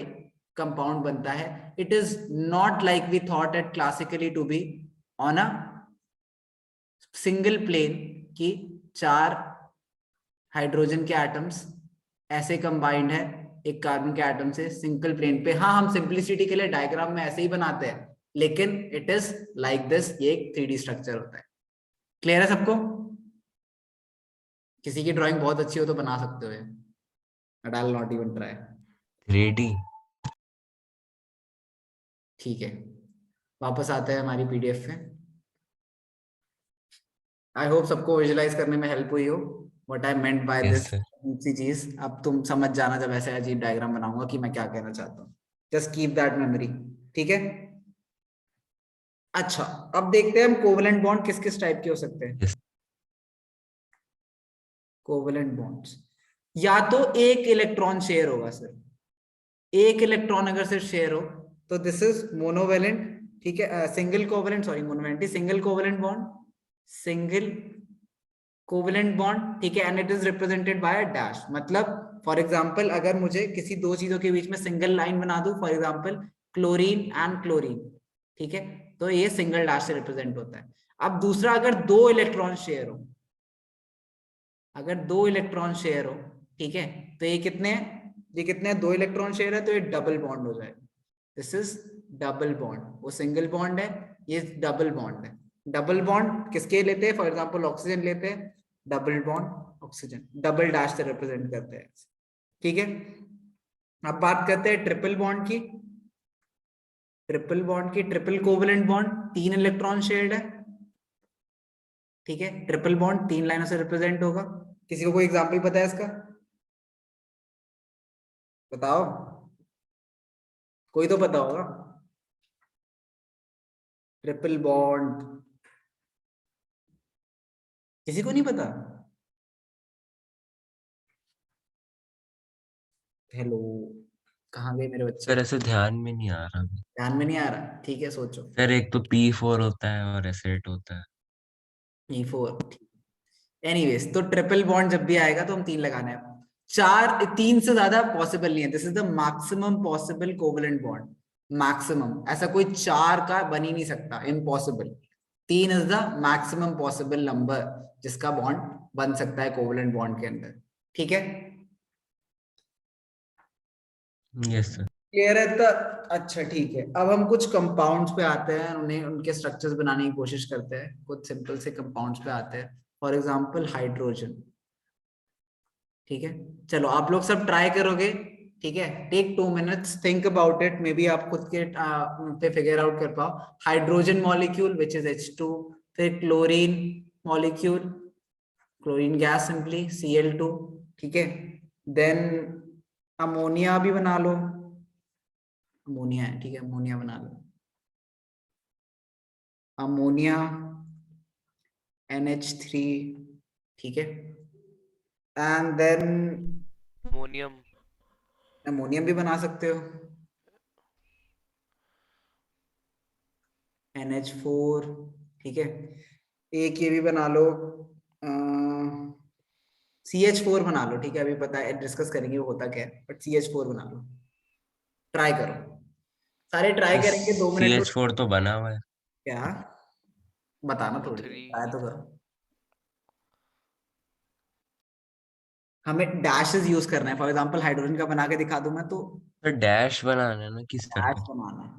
कंपाउंड बनता है। It is not like we thought it classically to be on a single plane की 4 हाइड्रोजन के एटम्स ऐसे कंबाइंड है एक कार्बन के एटम से सिंगल प्लेन पे। हाँ, हम सिंपलिसिटी के लिए डायग्राम में ऐसे ही बनाते हैं, लेकिन इट इज लाइक दिस, ये एक 3D स्ट्रक्चर होता है। क्लियर है सबको? किसी की ड्राइंग बहुत अच्छी हो तो बना सकते हो ये, but I will not even try. 3D। ठीक है, वापस आते हैं हमारी पीडीएफ में। आई होप सबको विजुलाइज करने में हेल्प हुई हो what I meant by Yes, this sir. सी चीज। अब तुम समझ जाना जब ऐसे अजीब डायग्राम बनाऊंगा कि मैं क्या कहना चाहता हूँ। जस्ट कीप दैट मेमोरी, ठीक है? अच्छा, अब देखते हैं हम कोवेलेंट बॉन्ड किस किस टाइप के हो सकते हैं। Yes. कोवेलेंट बॉन्ड्स, या तो एक इलेक्ट्रॉन शेयर होगा सर, एक इलेक्ट्रॉन अगर सिर्फ शेयर हो तो दिस इज मोनोवेलेंट, ठीक है? Single covalent, sorry monovalent, single covalent bond, single covalent bond, ठीक है? And it is represented by a dash. मतलब फॉर एग्जांपल अगर मुझे किसी दो चीजों के बीच में सिंगल लाइन बना दूं, for example chlorine and chlorine, ठीक है, तो ये सिंगल डैश से रिप्रेजेंट होता है। अब दूसरा, अगर दो इलेक्ट्रॉन शेयर हो, अगर दो इलेक्ट्रॉन शेयर हो, ठीक है, तो ये कितने हैं? ये कितने हैं? 2 इलेक्ट्रॉन शेयर है, तो ये डबल बॉन्ड हो जाएगा। This is double bond. वो सिंगल बॉन्ड है, ये डबल बॉन्ड है। डबल बॉन्ड किसके लेते हैं? फॉर एग्जांपल ऑक्सीजन लेते हैं, double bond oxygen, double dash से रिप्रेजेंट करते हैं, ठीक है? अब बात करते हैं ट्रिपल बॉन्ड की। ट्रिपल बॉन्ड की, triple covalent bond, 3 electron shared है, ठीक है? ट्रिपल बॉन्ड 3 लाइनों से रिप्रेजेंट होगा। किसी को कोई एग्जांपल पता है इसका? बताओ, कोई तो पता होगा। ट्रिपल बॉन्ड किसी को नहीं पता? हेलो, कहाँ गए मेरे बच्चे? सर ऐसे ध्यान में नहीं आ रहा। ध्यान में नहीं आ रहा? ठीक है, सोचो। सर एक तो P4 होता है और एसेट होता है। E4। एनीवेज, तो ट्रिपल बॉन्ड जब भी आएगा तो हम 3 लगाने हैं। 4, 3 से ज्यादा पॉसिबल नहीं है। This is the maximum possible covalent bond. Maximum, ऐसा कोई 4 का बन ही नहीं सकता, impossible. 3 is the maximum possible number जिसका बॉन्ड बन सकता है कोवेलेंट बॉन्ड के अंदर, ठीक है? Yes sir. क्लियर है? तो अच्छा, ठीक है, अब हम कुछ कंपाउंड्स पे आते हैं, उन्हें उनके स्ट्रक्चर्स बनाने की कोशिश करते हैं। कुछ सिंपल से कंपाउंड्स पे आते हैं, फॉर एग्जांपल हाइड्रोजन, ठीक है? चलो आप लोग सब ट्राई करोगे, ठीक है? Take 2 minutes, think about it, maybe आप खुद के पे फिगर आउट कर पाओ। Hydrogen molecule which is H2, फिर chlorine molecule, chlorine gas simply Cl2, ठीक है? देन अमोनिया भी बना लो, अमोनिया है, ठीक है, अमोनिया बना लो। अमोनिया NH3, ठीक है? And then ammonium. अमोनियम भी बना सकते हो, NH4, ठीक है? एक ये भी बना लो, CH4 बना लो, ठीक है? अभी पता है, डिस्कस करेंगे वो होता क्या है, बट CH4 बना लो। ट्राई करो, सारे ट्राई करेंगे, 2 मिनट तो। CH4 तो बना हुआ है। क्या बताना, थोड़ी O3। ट्राई तो करो। हमें डैशेस यूज करना है, फॉर एग्जांपल हाइड्रोजन का बना के दिखा दूं मैं तो तो डैश बनाना है ना किस डैश करके? बनाना है।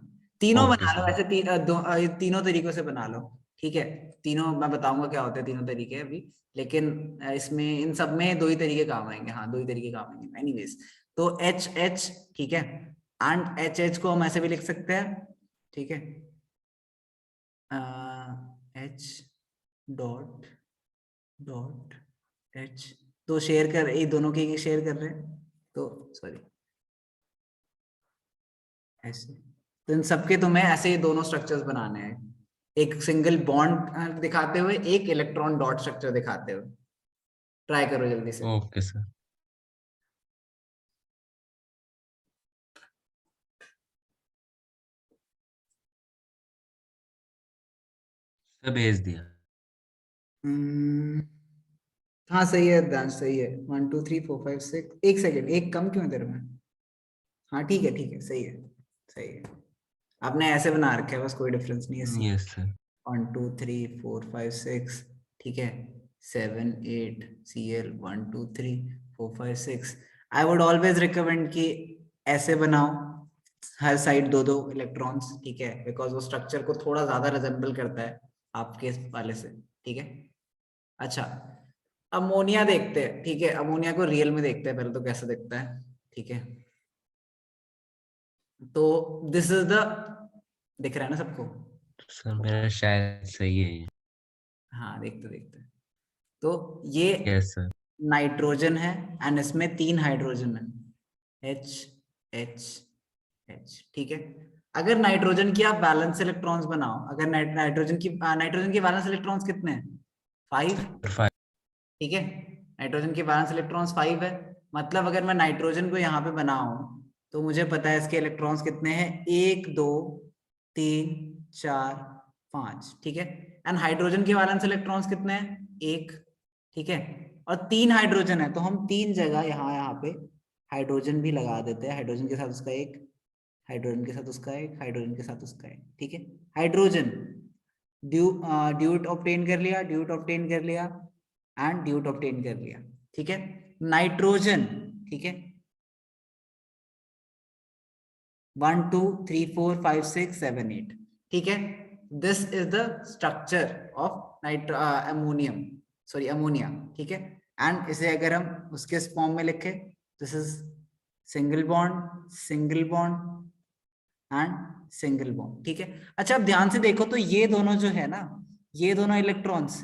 तीनों ओके बना लो, सर। ऐसे तीनों तरीकों से बना लो, ठीक है? तीनों मैं बताऊंगा क्या होते हैं तीनों तरीके अभी, लेकिन इसमें इन सब में 2 ही तरीके काम आएंगे। हाँ, 2 ही तरीके काम आएंगे एनीवेज। तो HH, ठीक है? एंड HH को हम ऐसे भी लिख सकते हैं, ठीक है? H डॉट डॉट H, तो शेयर कर, ये दोनों के शेयर कर रहे हैं, तो सॉरी ऐसे। तो इन सबके तुम्हें ऐसे ही दोनों स्ट्रक्चर्स बनाने हैं, एक सिंगल बॉन्ड दिखाते हुए, एक इलेक्ट्रॉन डॉट स्ट्रक्चर दिखाते हुए। ट्राई करो जल्दी से। Okay sir. सर भेज दिया। हम्म, हाँ सही है दांश, सही है। 1 2 3 4 5 6। एक सेकेंड, एक कम क्यों है तेरे में? हाँ ठीक है ठीक है, सही है सही है। आपने ऐसे बना रखा है, बस कोई डिफरेंस नहीं है। Yes sir. 1 2 3 4 5 6, ठीक है। 7 8 Cl 1 2 3 4 5 6। I would always recommend कि ऐसे बनाओ, हर साइड दो दो इलेक्ट्रॉन्स, ठीक है, बिकॉज वो स्ट्रक्चर को थोड़ा ज्यादा रिजेंबल करता है आपके वाले से, ठीक है। अच्छा, अमोनिया देखते हैं, ठीक है। अमोनिया को रियल में देखते हैं पहले तो कैसे दिखता है, ठीक है। तो दिस इज द, दिख रहा है ना सबको? सर मेरा शायद सही है ये। हाँ देखते देखते। तो ये यस सर। नाइट्रोजन है एंड इसमें 3 हाइड्रोजन है, H H H, ठीक है। अगर नाइट्रोजन की आप बैलेंस इलेक्ट्रॉन्स बनाओ, अगर नाइट्रोजन की बैलेंस इलेक्ट्रॉन्स कितने हैं? 5, ठीक है। नाइट्रोजन के बैलेंस इलेक्ट्रॉन्स 5 है, मतलब अगर मैं नाइट्रोजन को यहाँ पे बनाऊं तो मुझे पता है इसके इलेक्ट्रॉन्स कितने हैं, 1 2 3 4 5, ठीक है। एंड हाइड्रोजन के बैलेंस इलेक्ट्रॉन्स कितने हैं? 1, ठीक है। और 3 हाइड्रोजन है, तो हम 3 जगह यहाँ पे हाइड्रोजन भी लगा देते हैं। हाइड्रोजन के साथ उसका एक, हाइड्रोजन के साथ उसका एक, हाइड्रोजन के साथ उसका एक, ठीक है। हाइड्रोजन ड्यूट ऑब्टेन कर लिया, ड्यूट ऑब्टेन कर लिया एंड ड्यूट ऑब्टेन कर लिया, ठीक है। नाइट्रोजन, ठीक है, 1 2 3 4 5 6 7 8, ठीक है। This is the structure of ammonium, sorry ammonia, ठीक है। एंड इसे अगर हम उसके फॉर्म में लिखे, this is single bond and single bond, ठीक है। अच्छा अब ध्यान से देखो तो ये दोनों जो है ना, ये दोनों इलेक्ट्रॉन्स,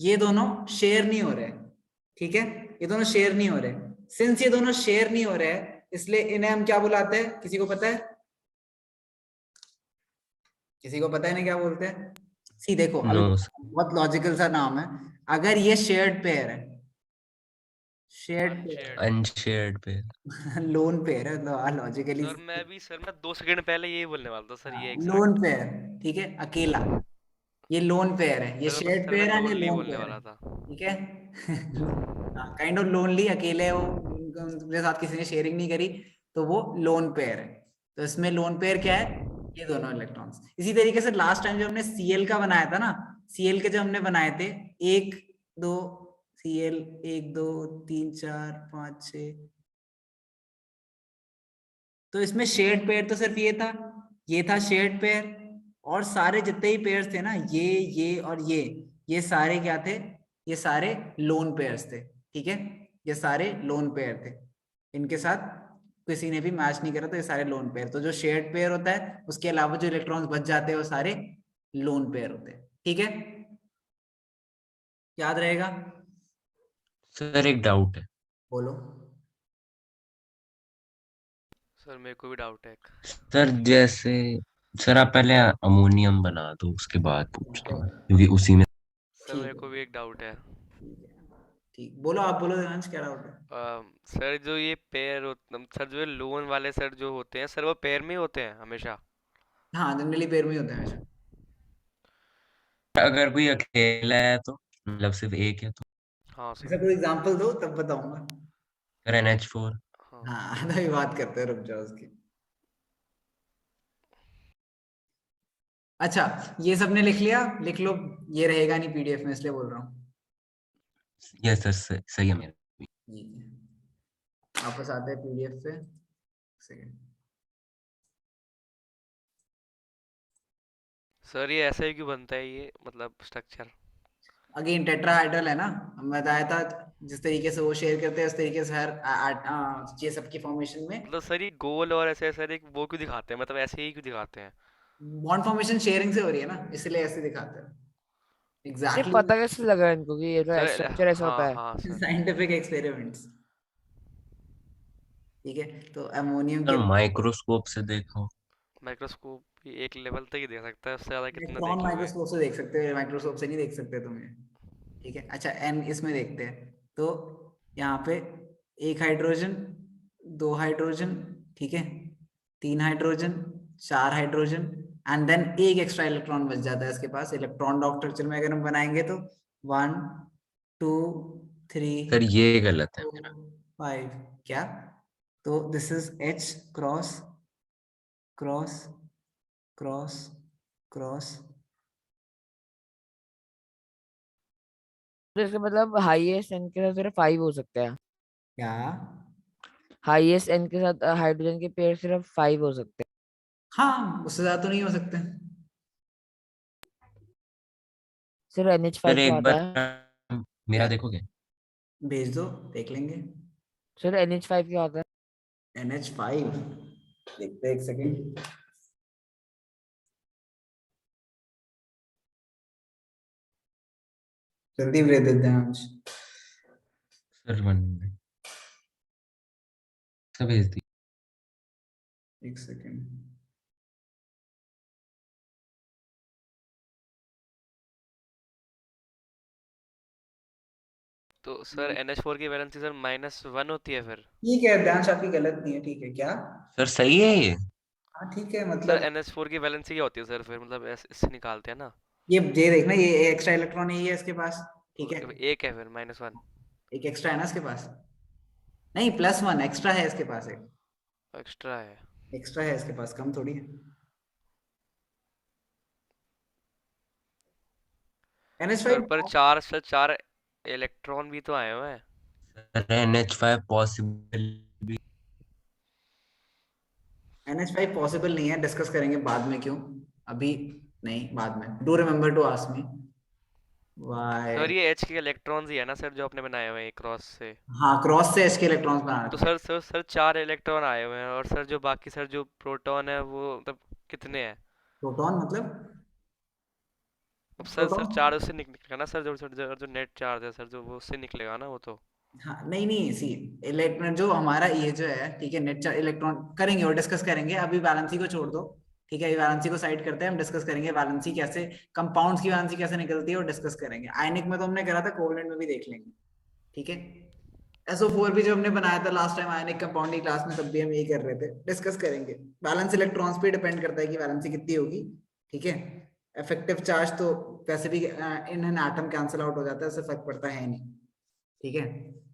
ये दोनों शेयर नहीं हो रहे, ठीक है। ये दोनों शेयर नहीं हो रहे। सिंस ये दोनों शेयर नहीं हो रहे हैं, इसलिए इन्हें हम क्या बुलाते हैं? किसी को पता है? किसी को पता है इन्हें क्या बोलते हैं? सी देखो, अभी नो बहुत लॉजिकल सा नाम है। अगर ये शेयर्ड पेयर है, शेयर्ड अनशेयर्ड। अनशेयर्ड पे। लोन पेयर है, मतलब लॉजिकली सर मैं 2 सेकंड पहले यही बोलने वाला था सर, ये लोन एग्जैक्ट। पेयर, ठीक है, अकेला। ये लोन पेयर है, ये शेयर्ड सर मैं पेयर है, ये लोनली लोन बोलने पेयर है, वाला था। ठीक है। काइंड ऑफ लोनली, अकेले वो, उनके साथ किसी ने शेयरिंग नहीं करी, तो वो लोन पेयर है। तो इसमें लोन पेयर क्या है? ये दोनों इलेक्ट्रॉन्स। इसी तरीके से लास्ट टाइम जब हमने Cl का बनाया था ना, Cl के जब हमने बनाए थे 1 2 Cl 1 2 3 4 5 6, तो इसमें शेयर्ड पेयर तो सिर्फ ये था शेयर्ड पेयर। और सारे जितने ही पेयर्स थे ना, ये और ये सारे क्या थे? ये सारे लोन पेयर्स थे, ठीक है। ये सारे लोन पेयर थे, इनके साथ किसी ने भी मैच नहीं करा, तो ये सारे लोन पेयर। तो जो शेयर्ड पेयर होता है, उसके अलावा जो इलेक्ट्रॉन्स बच जाते हैं वो सारे लोन पेयर होते हैं, ठीक है। याद रहेगा? सर एक डाउट है। बोलो। सर मेरे को भी डाउट है एक। सर जैसे, सर आप पहले अमोनियम बना दो उसके बाद पूछता हूँ, क्योंकि उसी में। सर ठीक मेरे है को भी एक डाउट है। ठीक है, ठीक, बोलो, आप बोलो देवांश, क्या डाउट है? सर जो ये सर जो ये लोन वाले सर जो होते हैं सर, वो पेयर में ही होते हैं हमेशा? हाँ जनरली पेयर में ही होता है हमेशा। अगर कोई अकेला है तो, मतलब सिर्फ एक है तो। हाँ ऐसा सर। कोई एग्जांपल दो तब बताऊंगा। Sir NH4। हाँ। हाँ अभी बात करते हैं, रुक जाओ उसकी। अच्छा, ये सबने लिख लिया? लिख लो, ये रहेगा नहीं पीडीएफ में, इसलिए बोल रहा हूँ। यस सर, सही है मेरा। ठीक है, वापस आते हैं पीडीएफ पे। सेकंड। सर ये ऐसे ही क्यों बनता है ये, मतलब स्ट्रक्चर? अगेन टेट्राहाइड्रल है ना, हम बताया था। जिस तरीके से वो शेयर करते हैं उस तरीके से हर ये सबकी फॉर्मेशन में मतलब सर ये गोल और ऐसे सर एक वो क्यों दिखाते हैं, मतलब ऐसे ही क्यों दिखाते हैं? बॉन्ड फॉर्मेशन शेयरिंग से हो रही है ना, इसलिए ऐसे दिखाते हैं। ये एग्जैक्टली। पता कैसे लगा इनको कि ये सर स्ट्रक्चर ऐसा होता हाँ है? हाँ सर। साइंटिफिक एक्सपेरिमेंट्स, ठीक है। तो अमोनियम सर के माइक्रोस्कोप से देखो। माइक्रोस्कोप एक लेवल तक ही देख सकता है, उससे ज्यादा कितना इलेक्ट्रॉन देखेंगे? माइक्रोस्कोप से देख सकते हो, माइक्रोस्कोप से नहीं देख सकते तुम्हें, ठीक है। अच्छा एन इसमें देखते हैं, तो यहाँ पे 1 हाइड्रोजन, 2 हाइड्रोजन, ठीक है, 3 हाइड्रोजन, 4 हाइड्रोजन, एंड देन एक एक्स्ट्रा इलेक्ट्रॉन बच जाता है इसके पास। इलेक्ट्रॉन डॉट स्ट्रक्चर में अगर हम बनाएंगे तो 1 2 3 सर ये गलत है मेरा। 5 क्या? तो this is H cross cross cross cross. तो इसका मतलब हाईएस्ट एन के साथ सिर्फ 5 हो सकते हैं। क्या? हाईएस्ट एन के साथ हाइड्रोजन के पेयर सिर्फ 5 हो सकते हैं। हाँ, उससे ज्यादा तो नहीं हो सकते। सिर्फ सर NH5 क्या एक होता बार है? मेरा क्या? देखोगे? भेज दो, देख लेंगे। सिर्फ NH5 क्या होता है? NH5 देखते हैं, एक सेकेंड। जल्दी भेज देते हैं आज। सर 1 मिनट, सब भेज दी। एक सेकेंड। तो सर NH4 की वैलेंसी सर -1 होती है फिर? ठीक है, ध्यान आपकी गलत नहीं है, ठीक है क्या? सर सही है ये? हाँ ठीक है, सर मतलब NH4 की वैलेंसी क्या होती है सर फिर, मतलब इससे निकालते हैं ना? ये देखना, ये एक्स्ट्रा इलेक्ट्रॉन है, ये इसके पास। ठीक है, एक है फिर -1। एक एक्स्ट्रा है ना इसके पास। नहीं, +1 एक्स्ट्रा है इसके पास, एक एक्स्ट्रा है। एक्स्ट्रा है इसके पास, कम थोड़ी है। सर NH5 पर चार इलेक्ट्रॉन भी तो आए हुए हैं। सर NH5 पॉसिबल भी। NH5 पॉसिबल नहीं है, डिस्कस करेंगे बाद में, क्यों अभी नहीं, बाद में। Do remember to ask me sir why. ये H के इलेक्ट्रॉन्स ही है ना सर जो आपने बनाए हुए हैं क्रॉस से? हाँ, क्रॉस से H के इलेक्ट्रॉन्स बना तो रखे हैं। सर 4 इलेक्ट्रॉन आए हुए हैं, और सर जो बाकी सर जो प्रोटॉन है वो मतलब कितने हैं? प्रोटॉन मतलब? अब सर प्रोटॉन, 4 उससे निकलेगा ना सर, जो नेट चार्ज है सर जो वो उससे निकलेगा ना वो तो। हाँ नहीं नहीं, सी इलेक्ट्रॉन जो हमारा ये जो है, ठीक है, नेट इलेक्ट्रॉन करेंगे और डिस्कस करेंगे, अभी वैलेंसी को छोड़ दो। ठीक है, अभी वैलेंसी को साइड करते हैं, हम डिस्कस करेंगे वैलेंसी कैसे, कंपाउंड्स की वैलेंसी कैसे निकलती है, और डिस्कस करेंगे। आयनिक में तो हमने करा था, कोवलेंट में भी देख लेंगे। ठीक है, SO4 भी जब हमने बनाया था लास्ट टाइम आयनिक कंपाउंड की क्लास में, तब भी हम यही कर रहे थे, डिस्कस करेंगे। बैलेंस इलेक्ट्रॉन्स पे डिपेंड करता है कि वैलेंसी कितनी होगी। ठीक है, इफेक्टिव चार्ज तो वैसे भी in an atom cancel out हो जाता है, इससे फर्क पड़ता है नहीं। ठीक है,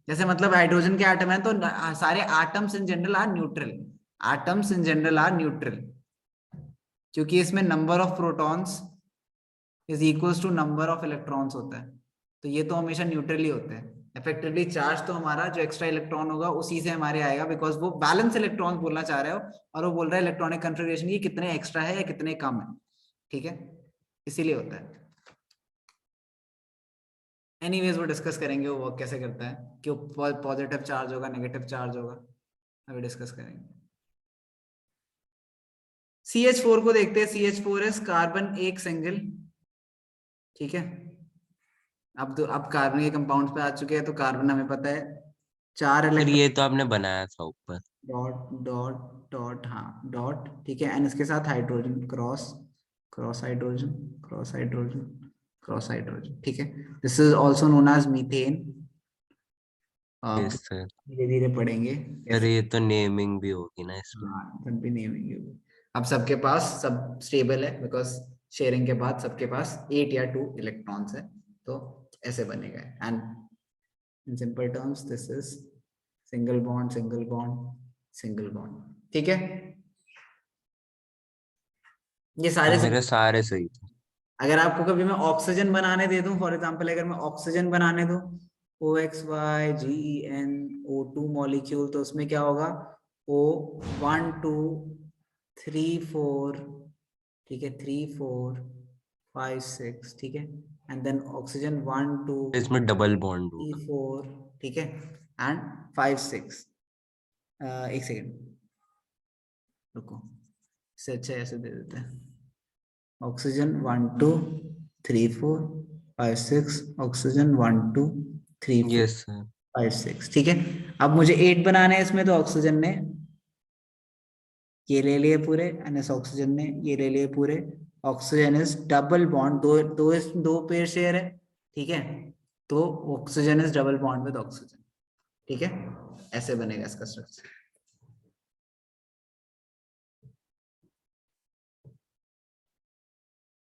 जैसे मतलब हाइड्रोजन के एटम है तो सारे atoms in general are neutral. Atoms in general are neutral, क्योंकि इसमें number of protons is equals to number of electrons होता है, तो ये तो हमेशा न्यूट्रल ही होते हैं। इफेक्टिवली चार्ज तो हमारा जो एक्स्ट्रा इलेक्ट्रॉन होगा उसी से हमारे आएगा, बिकॉज वो बैलेंस इलेक्ट्रॉन बोलना चाह रहे हो, और वो बोल रहा है इलेक्ट्रॉनिक कन्फिग्रेशन की कितने एक्स्ट्रा है या कितने कम है। ठीक है, इसीलिए होता है। एनीवेज वो डिस्कस करेंगे वो वर्क कैसे करता है, क्यों पॉजिटिव चार्ज होगा, नेगेटिव चार्ज होगा, अभी डिस्कस करेंगे। CH4 को देखते हैं। CH4 इज कार्बन एक सिंगल। ठीक है, अब कार्बन के कंपाउंड्स पे आ चुके हैं, तो कार्बन हमें पता है 4 सर इलेक्ट्रॉन। ये तो आपने बनाया था ऊपर। डॉट डॉट डॉट, हाँ डॉट, ठीक है, एंड इसके साथ hydrogen cross cross hydrogen cross hydrogen cross hydrogen. ठीक है, this is also known as methane. Yes sir. धीरे धीरे पढ़ेंगे सर कैसे। ये तो नेमिंग भी होगी ना इसमें? हाँ, जब भी नहीं होंगे वो। अब सबके पास सब स्टेबल है, बिकॉज शेयरिंग के बाद सबके पास 8 या 2 इलेक्ट्रॉन्स है, तो ऐसे बनेगा। And in simple terms this is single bond single bond single bond. ठीक है, ये सर सारे मेरे सारे सही थे। अगर आपको कभी मैं ऑक्सीजन बनाने दे दूं, फॉर एग्जांपल अगर मैं ऑक्सीजन बनाने दूं, OXYGEN O2 मॉलिक्यूल, तो उसमें क्या होगा, O1 2 3 4, ठीक है, 3 4 5 6, ठीक है, एंड देन ऑक्सीजन 1 2 इसमें डबल बॉन्ड 3 होगा। 4, ठीक है, एंड 5 6। एक सेकेंड रुको, इससे अच्छा ऐसे दे देते हैं, ऑक्सीजन 1 2 3 4 5 6, ऑक्सीजन 1 2 3 4 यस सर। 5 6, ठीक है। अब मुझे 8 बनाने हैं इसमें, तो ऑक्सीजन ने ये ले लिए पूरे, एनएस ऑक्सीजन ने ये ले लिए पूरे। ऑक्सीजन इज डबल बॉन्ड, दो पेयर शेयर है, ठीक है, तो oxygen is double bond with oxygen. ठीक है, ऐसे बनेगा इसका स्ट्रक्चर।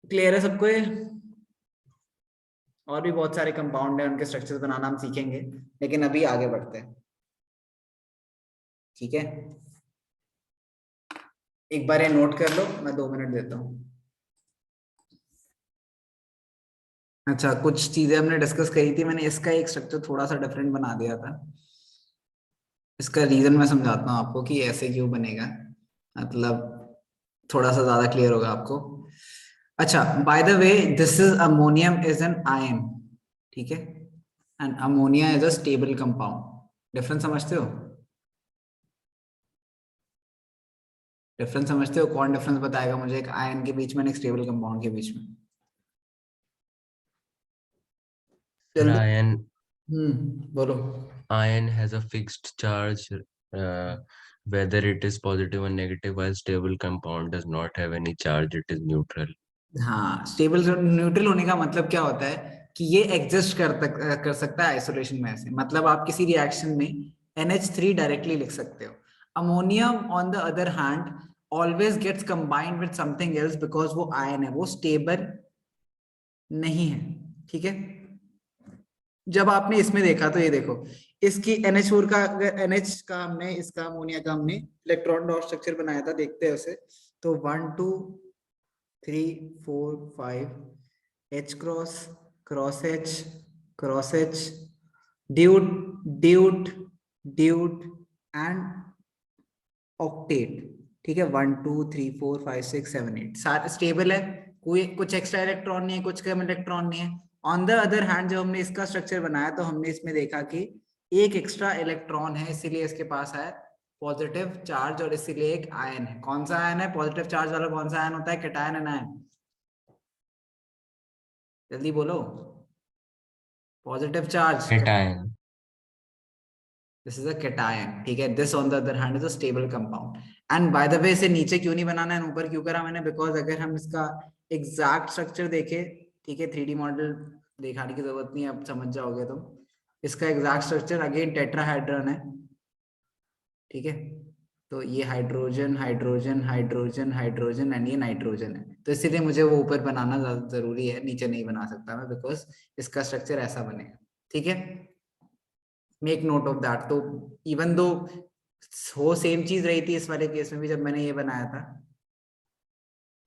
क्लियर है सबको ये? और भी बहुत सारे कंपाउंड है, उनके स्ट्रक्चर्स बनाना हम सीखेंगे, लेकिन अभी आगे बढ़ते हैं। ठीक है, एक बार ये नोट कर लो, मैं 2 मिनट देता हूँ। अच्छा, कुछ चीजें हमने डिस्कस करी थी, मैंने इसका एक स्ट्रक्चर थोड़ा सा डिफरेंट बना दिया था। इसका रीजन मैं समझाता हूँ आपको कि ऐसे क्यों बनेगा, मतलब थोड़ा सा ज्यादा क्लियर होगा आपको। अच्छा, by the way this is ammonium is an ion, ठीक है, and ammonia is a stable compound. Difference समझते हो? डिफरेंस समझते हो? कौन डिफरेंस बताएगा मुझे एक आयन के बीच में और एक स्टेबल कंपाउंड के बीच में? Sir, जल्दी। iron बोलो। iron has a fixed charge, whether it is positive or negative, while stable compound does not have any charge, it is neutral. हाँ, स्टेबल न्यूट्रल होने का मतलब क्या होता है कि ये एग्जिस्ट कर सकता है आइसोलेशन में ऐसे, मतलब आप किसी रिएक्शन में NH3 डायरेक्टली लिख सकते हो। Ammonium on the other hand always gets combined with something else because वो आयन है, वो स्टेबल नहीं है। ठीक है, जब आपने इसमें देखा तो ये देखो, इसकी NH4 का, अगर NH का हमने, इसका अमोनिया का हमने इलेक्ट्रॉन डॉट स्ट्रक्चर बनाया था, देखते हैं उसे, तो 1 2 3 4 5 H cross cross H cross H, duet duet duet and octet. ठीक है, 1 2 3 4 5 6 7 8 सारे स्टेबल है, कोई कुछ एक्स्ट्रा इलेक्ट्रॉन नहीं है, कुछ कम इलेक्ट्रॉन नहीं है। ऑन द अदर हैंड जब हमने इसका स्ट्रक्चर बनाया तो हमने इसमें देखा कि एक एक्स्ट्रा इलेक्ट्रॉन है, इसीलिए इसके पास है पॉजिटिव चार्ज, और इसीलिए एक आयन है। कौन सा आयन है पॉजिटिव चार्ज वाला? कौन सा आयन होता है? कैटायन है, आयन? जल्दी बोलो। Positive charge. Cation. This is a cation, ठीक है। This on the other hand is a stable compound. And by the way इसे नीचे क्यों नहीं बनाना है, ऊपर क्यों करा मैंने? बिकॉज अगर हम इसका एग्जैक्ट स्ट्रक्चर देखें, ठीक है, 3D मॉडल दिखाने की जरूरत नहीं है, अब समझ जाओगे तुम। इसका एग्जैक्ट स्ट्रक्चर अगेन टेट्राहाइड्रन है, ठीक है। तो ये hydrogen hydrogen hydrogen hydrogen and ये नाइट्रोजन है, तो इसीलिए मुझे वो ऊपर बनाना जरूरी है, नीचे नहीं बना सकता मैं, बिकॉज इसका स्ट्रक्चर ऐसा बनेगा। ठीक है, मेक नोट ऑफ दैट। तो इवन दो हो सेम चीज रही थी इस वाले केस में भी, जब मैंने ये बनाया था,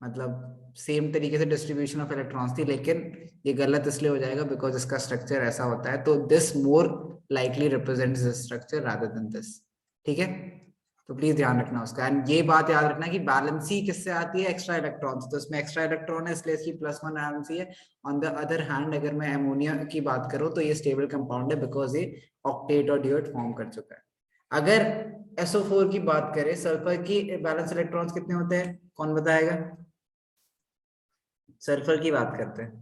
मतलब सेम तरीके से डिस्ट्रीब्यूशन ऑफ इलेक्ट्रॉन्स थी, लेकिन ये गलत इसलिए हो जाएगा बिकॉज इसका स्ट्रक्चर ऐसा होता है, तो this more likely represents this structure rather than this. ठीक है, तो प्लीज ध्यान रखना उसका। एंड ये बात याद रखना कि बैलेंसी किससे आती है? एक्स्ट्रा इलेक्ट्रॉन्स, तो इसमें एक्स्ट्रा इलेक्ट्रॉन है इसलिए इसकी +1 बैलेंसी है। ऑन द अदर हैंड अगर मैं अमोनिया की बात करूं तो ये स्टेबल कंपाउंड है बिकॉज ये ऑक्टेट और ड्यूट फॉर्म कर चुका है। अगर SO4 की बात करें, सल्फर की बैलेंस इलेक्ट्रॉन्स कितने होते हैं? कौन बताएगा? सल्फर की बात करते हैं।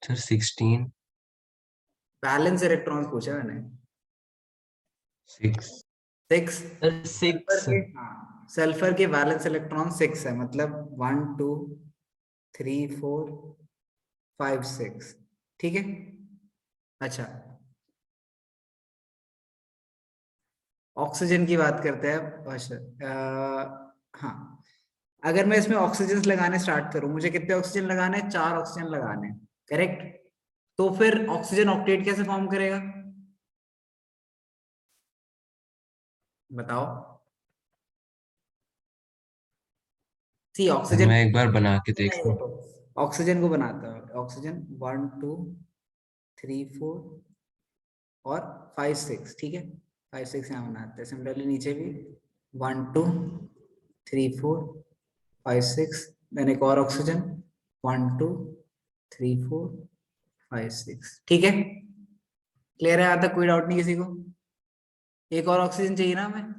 Sir, 16. बैलेंस इलेक्ट्रॉन्स पूछा मैंने। 6. 6। Sir, sulphur 6. के, हाँ, सल्फर के वैलेंस इलेक्ट्रॉन 6 है, मतलब 1 2 3 4 5 6। ठीक है, अच्छा, ऑक्सीजन की बात करते हैं। अच्छा, हाँ, अगर मैं इसमें ऑक्सीजन लगाने स्टार्ट करूं, मुझे कितने ऑक्सीजन लगाने हैं? 4 ऑक्सीजन लगाने हैं, करेक्ट। तो फिर ऑक्सीजन ऑक्टेट कैसे फॉर्म करेगा, बताओ? सी सर ऑक्सीजन, मैं एक बार बना के देख लूं। ऑक्सीजन को बनाता हूँ। ऑक्सीजन 1 2 3 4 और 5 6, ठीक है, 5 6 यहाँ बनाते हैं। सिमिलरली नीचे भी 1 2 3 4 5 6, देन एक और ऑक्सीजन 1 2 3 4 5 6। ठीक है, क्लियर है? यहाँ तक कोई डाउट नहीं किसी को? एक और ऑक्सीजन चाहिए ना हमें?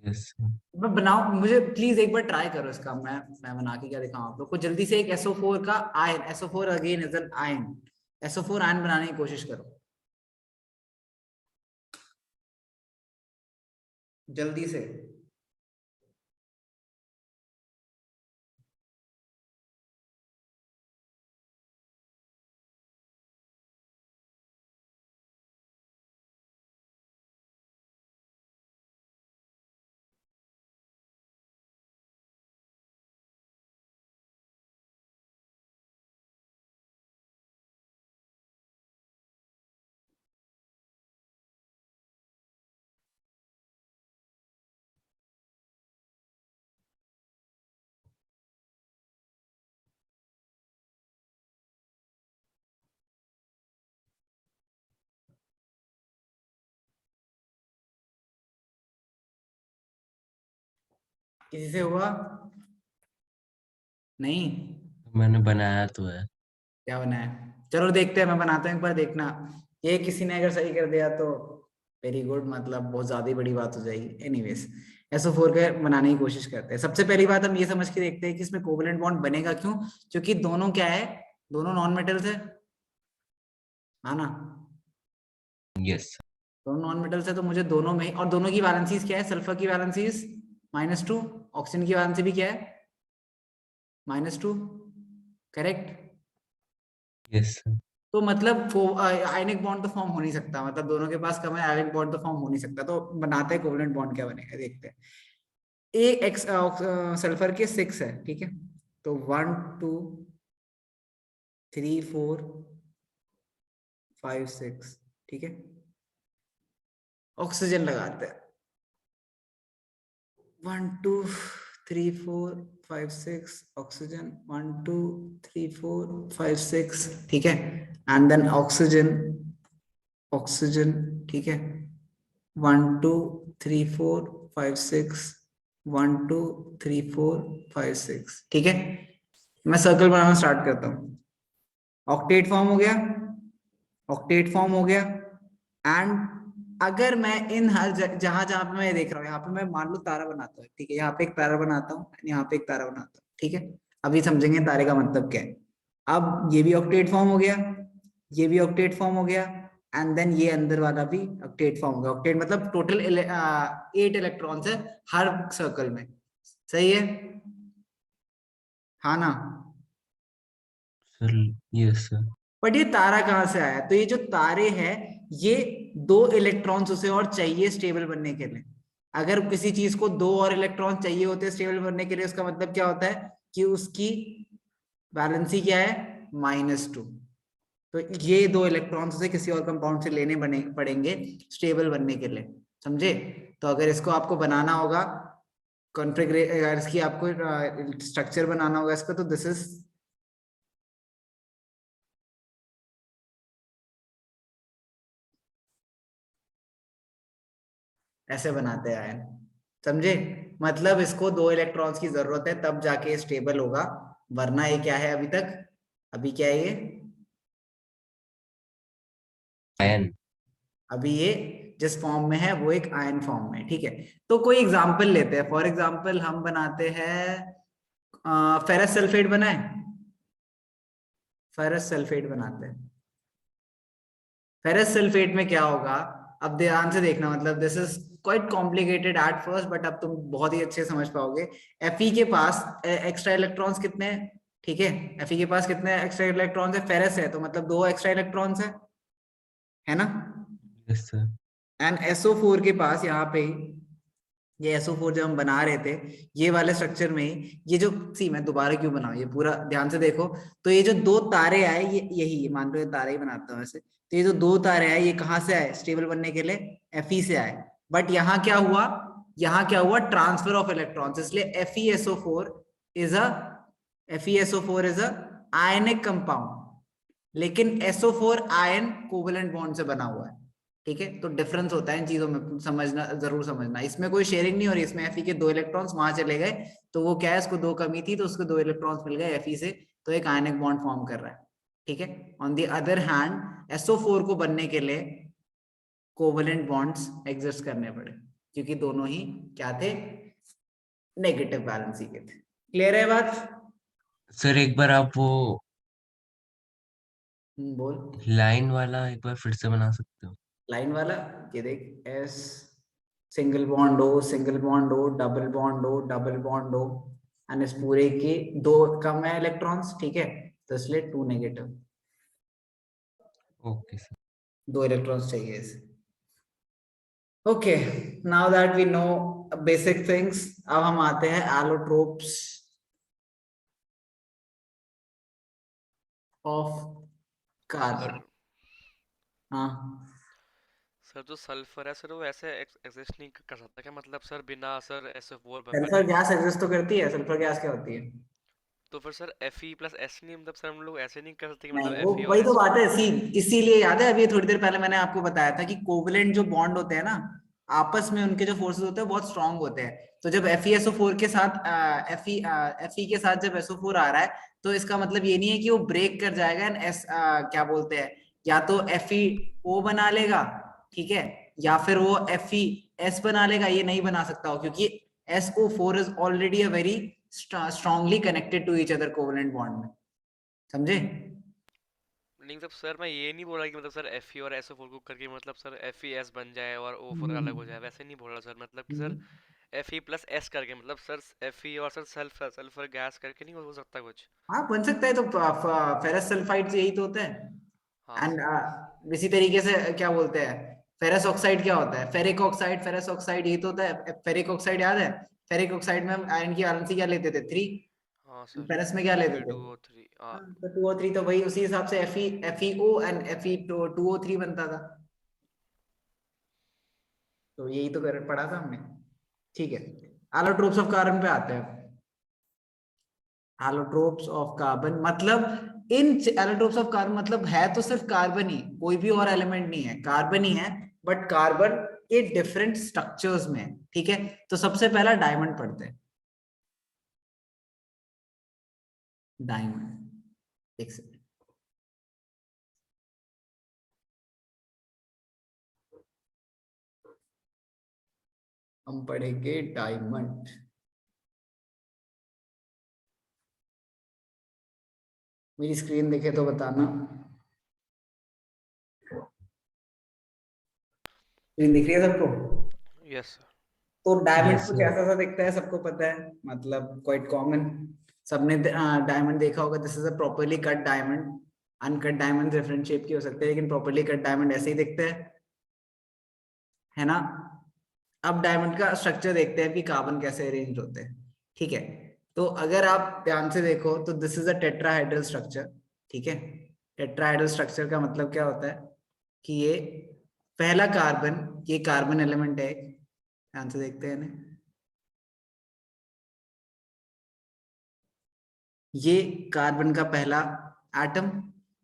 यस। मैं बनाऊं, मुझे प्लीज एक बार ट्राई करो इसका, मैं बना के क्या दिखाऊं आप लोग को। जल्दी से एक SO4 का ion, SO4 again is an ion, SO4 ion बनाने की कोशिश करो जल्दी से। किसी से हुआ? नहीं? मैंने बनाया तो है। क्या बनाया? चलो देखते हैं, मैं बनाता हूँ एक बार, देखना। ये किसी ने अगर सही कर दिया तो वेरी गुड, मतलब बहुत ज्यादा ही बड़ी बात हो जाएगी। एनीवेज, SO4 का बनाने की कोशिश करते हैं। सबसे पहली बात हम ये समझ के देखते हैं कि इसमें कोवलेंट बॉन्ड बनेगा क्यों, क्योंकि दोनों क्या है, दोनों नॉन मेटल्स है ना। यस। दोनों नॉन मेटल्स है तो मुझे दोनों में, और दोनों की वैलेंसीज क्या है, सल्फर की वैलेंसीज -2, ऑक्सीजन की वैलेंसी भी क्या है, -2, करेक्ट। Yes sir. तो मतलब आयनिक बॉन्ड तो फॉर्म हो नहीं सकता, मतलब दोनों के पास कम है, आयनिक बॉन्ड तो फॉर्म हो नहीं सकता। तो बनाते हैं कोवलेंट बॉन्ड, क्या बनेगा देखते हैं। सल्फर के 6 है, ठीक है, तो 1 2 3 4 5 6, ठीक है। ऑक्सीजन लगाते हैं, 1 2 3 4 5 6, ऑक्सीजन 1 2 3 4 5 6, ठीक है। एंड देन ऑक्सीजन, ऑक्सीजन, ठीक है, 1 2 3 4 5 6, 1 2 3 4 5 6, ठीक है। मैं सर्कल बनाना स्टार्ट करता हूँ। ऑक्टेट फॉर्म हो गया, ऑक्टेट फॉर्म हो गया। एंड अगर मैं इन हर जहां जहां पे मैं देख रहा हूँ, यहाँ पे मैं मान लो तारा बनाता हूँ, ठीक है, यहाँ पे एक तारा बनाता हूँ, यहाँ पे एक तारा बनाता हूँ, ठीक है। अभी समझेंगे तारे का मतलब क्या है। अब ये भी ऑक्टेट फॉर्म हो गया, ये भी ऑक्टेट फॉर्म हो गया, एंड देन ये अंदर वाला भी ऑक्टेट फॉर्म हो गया। ऑक्टेट मतलब टोटल 8 इलेक्ट्रॉन्स है हर सर्कल में, सही है, हाँ ना। Sir yes sir. बट ये तारा कहाँ से आया? तो ये जो तारे हैं, ये 2 इलेक्ट्रॉन्स उसे और चाहिए स्टेबल बनने के लिए। अगर किसी चीज को 2 और इलेक्ट्रॉन चाहिए होते हैं स्टेबल बनने के लिए, उसका मतलब क्या होता है कि उसकी वैलेंसी क्या है, -2। तो ये 2 इलेक्ट्रॉन्स उसे किसी और कंपाउंड से लेने पड़ेंगे स्टेबल बनने के लिए, समझे। तो अगर इसको आपको बनाना होगा कॉन्फ़िगरेशन, इसकी आपको स्ट्रक्चर बनाना होगा इसका, तो दिस इज, ऐसे बनाते हैं आयन, समझे। मतलब इसको 2 इलेक्ट्रॉन्स की जरूरत है तब जाके स्टेबल होगा, वरना ये क्या है अभी तक, अभी क्या है ये, आयन। अभी ये जिस फॉर्म में है वो एक आयन फॉर्म में, ठीक है। तो कोई एग्जांपल लेते हैं, फॉर एग्जांपल हम बनाते हैं फेरस सल्फेट बनाए, फेरस सल्फेट बनाते हैं। फेरस सल्फेट में क्या होगा, अब ध्यान से देखना, मतलब this is quite complicated at first, but अब तुम बहुत ही अच्छे समझ पाओगे। Fe के पास एक्स्ट्रा इलेक्ट्रॉन्स कितने हैं, ठीक है, Fe के पास कितने एक्स्ट्रा इलेक्ट्रॉन्स है, फेरस है तो मतलब 2 एक्स्ट्रा इलेक्ट्रॉन्स है ना। Yes sir. एंड SO4 के पास यहाँ पे ये SO4 जब हम बना रहे थे, ये वाले स्ट्रक्चर में ये जो, सी मैं दोबारा क्यों बनाऊं, ये पूरा ध्यान से देखो। तो ये जो 2 तारे आए, ये यही मान लो, ये तारे ही बनाता हूँ ऐसे। तो ये जो 2 तारे आए, ये कहाँ से आए स्टेबल बनने के लिए, Fe से आए। बट यहाँ क्या हुआ, यहाँ क्या हुआ, ट्रांसफर ऑफ इलेक्ट्रॉन्स, इसलिए FeSO4 is a ionic compound, लेकिन SO4 आयन कोवेलेंट बॉन्ड से बना हुआ है, ठीक है। तो डिफरेंस होता है इन चीजों में, समझना, जरूर समझना। इसमें कोई शेयरिंग नहीं हो रही, इसमें Fe के 2 इलेक्ट्रॉन्स वहां चले गए, तो वो क्या है, इसको 2 कमी थी तो उसको 2 इलेक्ट्रॉन्स मिल गए Fe से, तो एक आयनिक बॉन्ड फॉर्म कर रहा है, ठीक है। On the other hand SO4 को बनने के लिए कोवेलेंट बॉन्ड्स एग्जिस्ट करने पड़े, क्योंकि दोनों ही क्या थे, नेगेटिव वैलेंसी के थे। क्लियर है बात? सर एक बार आप वो बोल। लाइन वाला एक बार फिर से बना सकते हो? लाइन वाला, ये देख, एस, सिंगल बॉन्ड हो, सिंगल बॉन्ड हो, डबल बॉन्ड हो, डबल बॉन्ड हो, एंड इस पूरे के 2 कम है इलेक्ट्रॉन्स, ठीक है, तो इसलिए 2 नेगेटिव, ओके सर। 2 इलेक्ट्रॉन्स चाहिए इसे। Okay, now that we know basic things, अब हम आते हैं एलोट्रोप्स ऑफ कार्बन। हाँ, सर जो सल्फर है सर वो ऐसे एग्जिस्ट नहीं कर सकता क्या, मतलब सर बिना सर SO4 सल्फर बने। गैस एग्जिस्ट तो करती है, सल्फर गैस क्या होती है? तो फिर सर Fe+S नहीं, मतलब सर हम लोग ऐसे नहीं कर सकते कि नहीं, मतलब वो Fe और वही तो SO। बात है, सी, इसीलिए याद है, अभी थोड़ी देर पहले मैंने आपको बताया था कि कोवेलेंट जो बॉन्ड होते हैं ना, आपस में उनके जो फोर्सेस होते हैं बहुत स्ट्रांग होते हैं। तो जब FeSO4 के साथ Fe के साथ जब SO4 आ रहा है, तो इसका मतलब ये नहीं है कि वो ब्रेक कर जाएगा एंड क्या बोलते हैं, या तो FeO बना लेगा, ठीक है, या फिर वो FeS बना लेगा। ये नहीं बना सकता हो, क्योंकि SO4 is already a very strongly connected to each other covalent bond में, समझे? नहीं मतलब सर मैं ये नहीं बोल रहा कि मतलब सर Fe और SO4 को करके मतलब सर FeS बन जाए और O4 अलग हो जाए, वैसे नहीं बोल रहा सर। मतलब कि सर Fe प्लस S करके, मतलब सर Fe और सर सल्फर सल्फर गैस करके नहीं हो सकता कुछ? हाँ बन सकता है, तो फेरस सल्फाइड यही तो होता है। हाँ एंड सर। इसी तरीके से क्या बोलते हैं, फेरस ऑक्साइड क्या होता है, फेरिक ऑक्साइड, फेरस ऑक्साइड यही तो होता है। फेरिक ऑक्साइड याद है? फेरिक ऑक्साइड में हम आयरन की वैलेंसी क्या लेते थे, 3। हाँ सर। फेरस में क्या लेते थे? 2 2 3 हाँ। हाँ, तो 2O3, तो वही उसी हिसाब से FeO एंड Fe2O3 बनता था। तो यही तो कर पढ़ा था हमने, ठीक है। एलोट्रोप्स ऑफ कार्बन पे आते हैं। एलोट्रोप्स ऑफ कार्बन मतलब इन एलोट्रोप्स ऑफ कार्बन मतलब है तो सिर्फ कार्बन ही, कोई भी और एलिमेंट नहीं है, कार्बन ही है, बट कार्बन के डिफरेंट स्ट्रक्चर्स में, ठीक है। तो सबसे पहला डायमंड पढ़ते हैं। डायमंड, एक सेकंड, हम पढ़ेंगे डायमंड। मेरी स्क्रीन देखे तो बताना, स्क्रीन दिख रही है सबको? Yes sir. तो डायमंड Yes, कुछ sir. ऐसा सा दिखता है, सबको पता है, मतलब क्वाइट कॉमन। सबने डायमंड देखा होगा, this is a properly cut diamond. Uncut diamond different shape की हो सकते हैं, लेकिन प्रॉपर्ली कट डायमंड ऐसे ही दिखते हैं, है ना? अब डायमंड का स्ट्रक्चर देखते हैं कि कार्बन कैसे अरेंज होते हैं, ठीक है। तो अगर आप ध्यान से देखो तो this is a tetrahedral structure, ठीक है। टेट्राहेड्रल स्ट्रक्चर का मतलब क्या होता है कि ये पहला कार्बन, ये कार्बन एलिमेंट है, ध्यान से देखते हैं इन्हें। ये कार्बन का पहला एटम,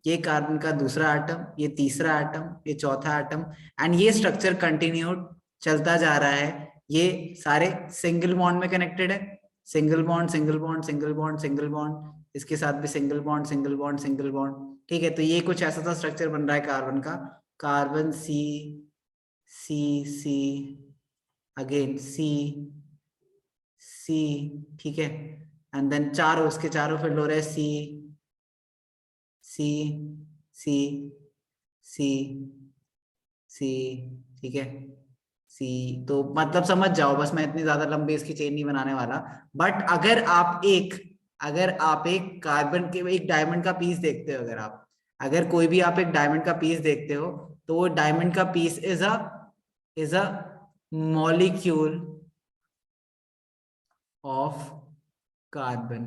ये कार्बन का दूसरा एटम, ये तीसरा एटम, ये चौथा एटम, एंड ये स्ट्रक्चर कंटिन्यूड चलता जा रहा है। ये सारे सिंगल बॉन्ड में कनेक्टेड है, single bond single bond single bond single bond, इसके साथ भी single bond single bond single bond, ठीक है। तो ये कुछ ऐसा सा स्ट्रक्चर बन रहा है कार्बन का, कार्बन सी सी सी, अगेन सी सी, ठीक है। एंड देन चारों, उसके चारों फील्ड हो रहे हैं सी सी सी सी सी, ठीक है। सी, तो मतलब समझ जाओ, बस मैं इतनी ज्यादा लंबी इसकी चेन नहीं बनाने वाला। बट अगर आप एक कार्बन के एक डायमंड का पीस देखते हो, अगर कोई भी आप एक डायमंड का पीस देखते हो, तो वो डायमंड का piece is a molecule of carbon.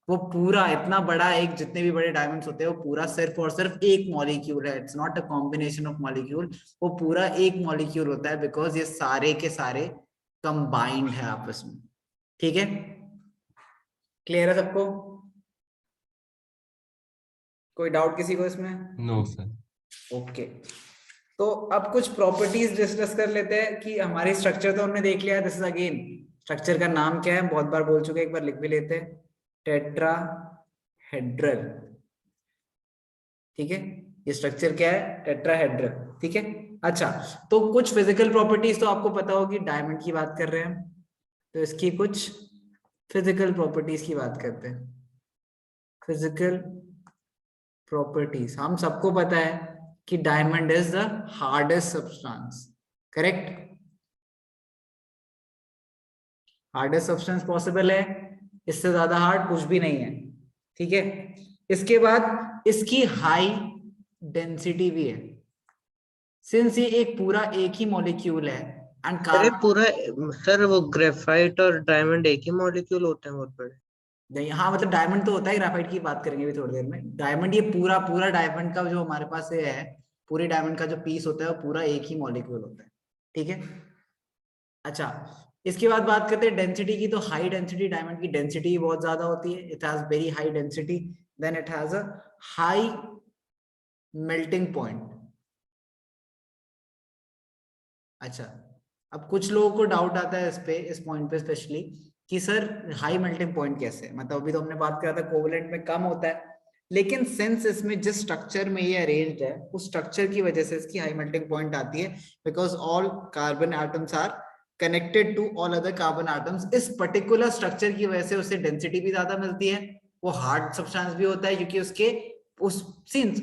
वो पूरा इतना बड़ा, एक जितने भी बड़े डायमंड्स होते हैं वो पूरा सिर्फ और सिर्फ एक मॉलिक्यूल है, it's not a combination of molecule. वो पूरा एक मॉलिक्यूल होता है, बिकॉज ये सारे के सारे कंबाइंड है आपस में, ठीक है। क्लियर है सबको? कोई डाउट किसी को इसमें? No, sir. ओके, तो अब कुछ प्रॉपर्टीज डिस्कस कर लेते हैं कि हमारी स्ट्रक्चर तो हमने देख लिया, दिस इज अगेन स्ट्रक्चर का नाम क्या है, बहुत बार बोल चुके, एक बार लिख भी लेते हैं, टेट्राहेड्रल, ठीक है। ये स्ट्रक्चर क्या है, टेट्राहेड्रल, ठीक है। अच्छा, तो कुछ फिजिकल प्रॉपर्टीज तो आपको पता होगी, डायमंड की बात कर रहे हैं हम, तो इसकी कुछ फिजिकल प्रॉपर्टीज की बात करते हैं। फिजिकल प्रॉपर्टीज, हम सबको पता है कि diamond is the hardest substance, correct? Hardest substance possible है, इससे ज्यादा हार्ड कुछ भी नहीं है, ठीक है। इसके बाद इसकी हाई डेंसिटी भी है, सिंस ये एक पूरा एक ही मॉलिक्यूल है एंड अरे कार्बन। पूरा, सर वो ग्रेफाइट और डायमंड एक ही मॉलिक्यूल होते हैं बहुत बड़े? नहीं, हाँ मतलब डायमंड तो होता है, ग्राफाइट की बात करेंगे भी थोड़ी देर में। डायमंड, ये पूरा पूरा डायमंड का जो हमारे पास ये है, पूरे डायमंड का जो पीस होता है वो पूरा एक ही मॉलिक्यूल होता है, ठीक है। अच्छा, इसके बाद बात करते हैं डेंसिटी की, तो हाई डेंसिटी, डायमंड की डेंसिटी बहुत ज्यादा होती है, it has very high density, then it has a high melting point. अच्छा, अब कुछ लोगों को डाउट आता है इस पॉइंट पे स्पेशली कि सर हाई मेल्टिंग पॉइंट कैसे, मतलब अभी तो हमने बात करा था कोवलेंट में कम होता है, लेकिन सिंस इसमें जिस स्ट्रक्चर में ये अरेंज्ड है उस स्ट्रक्चर की वजह से इसकी हाई मेल्टिंग पॉइंट आती है, because all carbon atoms are connected to all other carbon atoms. इस पर्टिकुलर स्ट्रक्चर की वजह से उसे डेंसिटी भी ज्यादा मिलती है, वो हार्ड सब्सटेंस भी होता है क्योंकि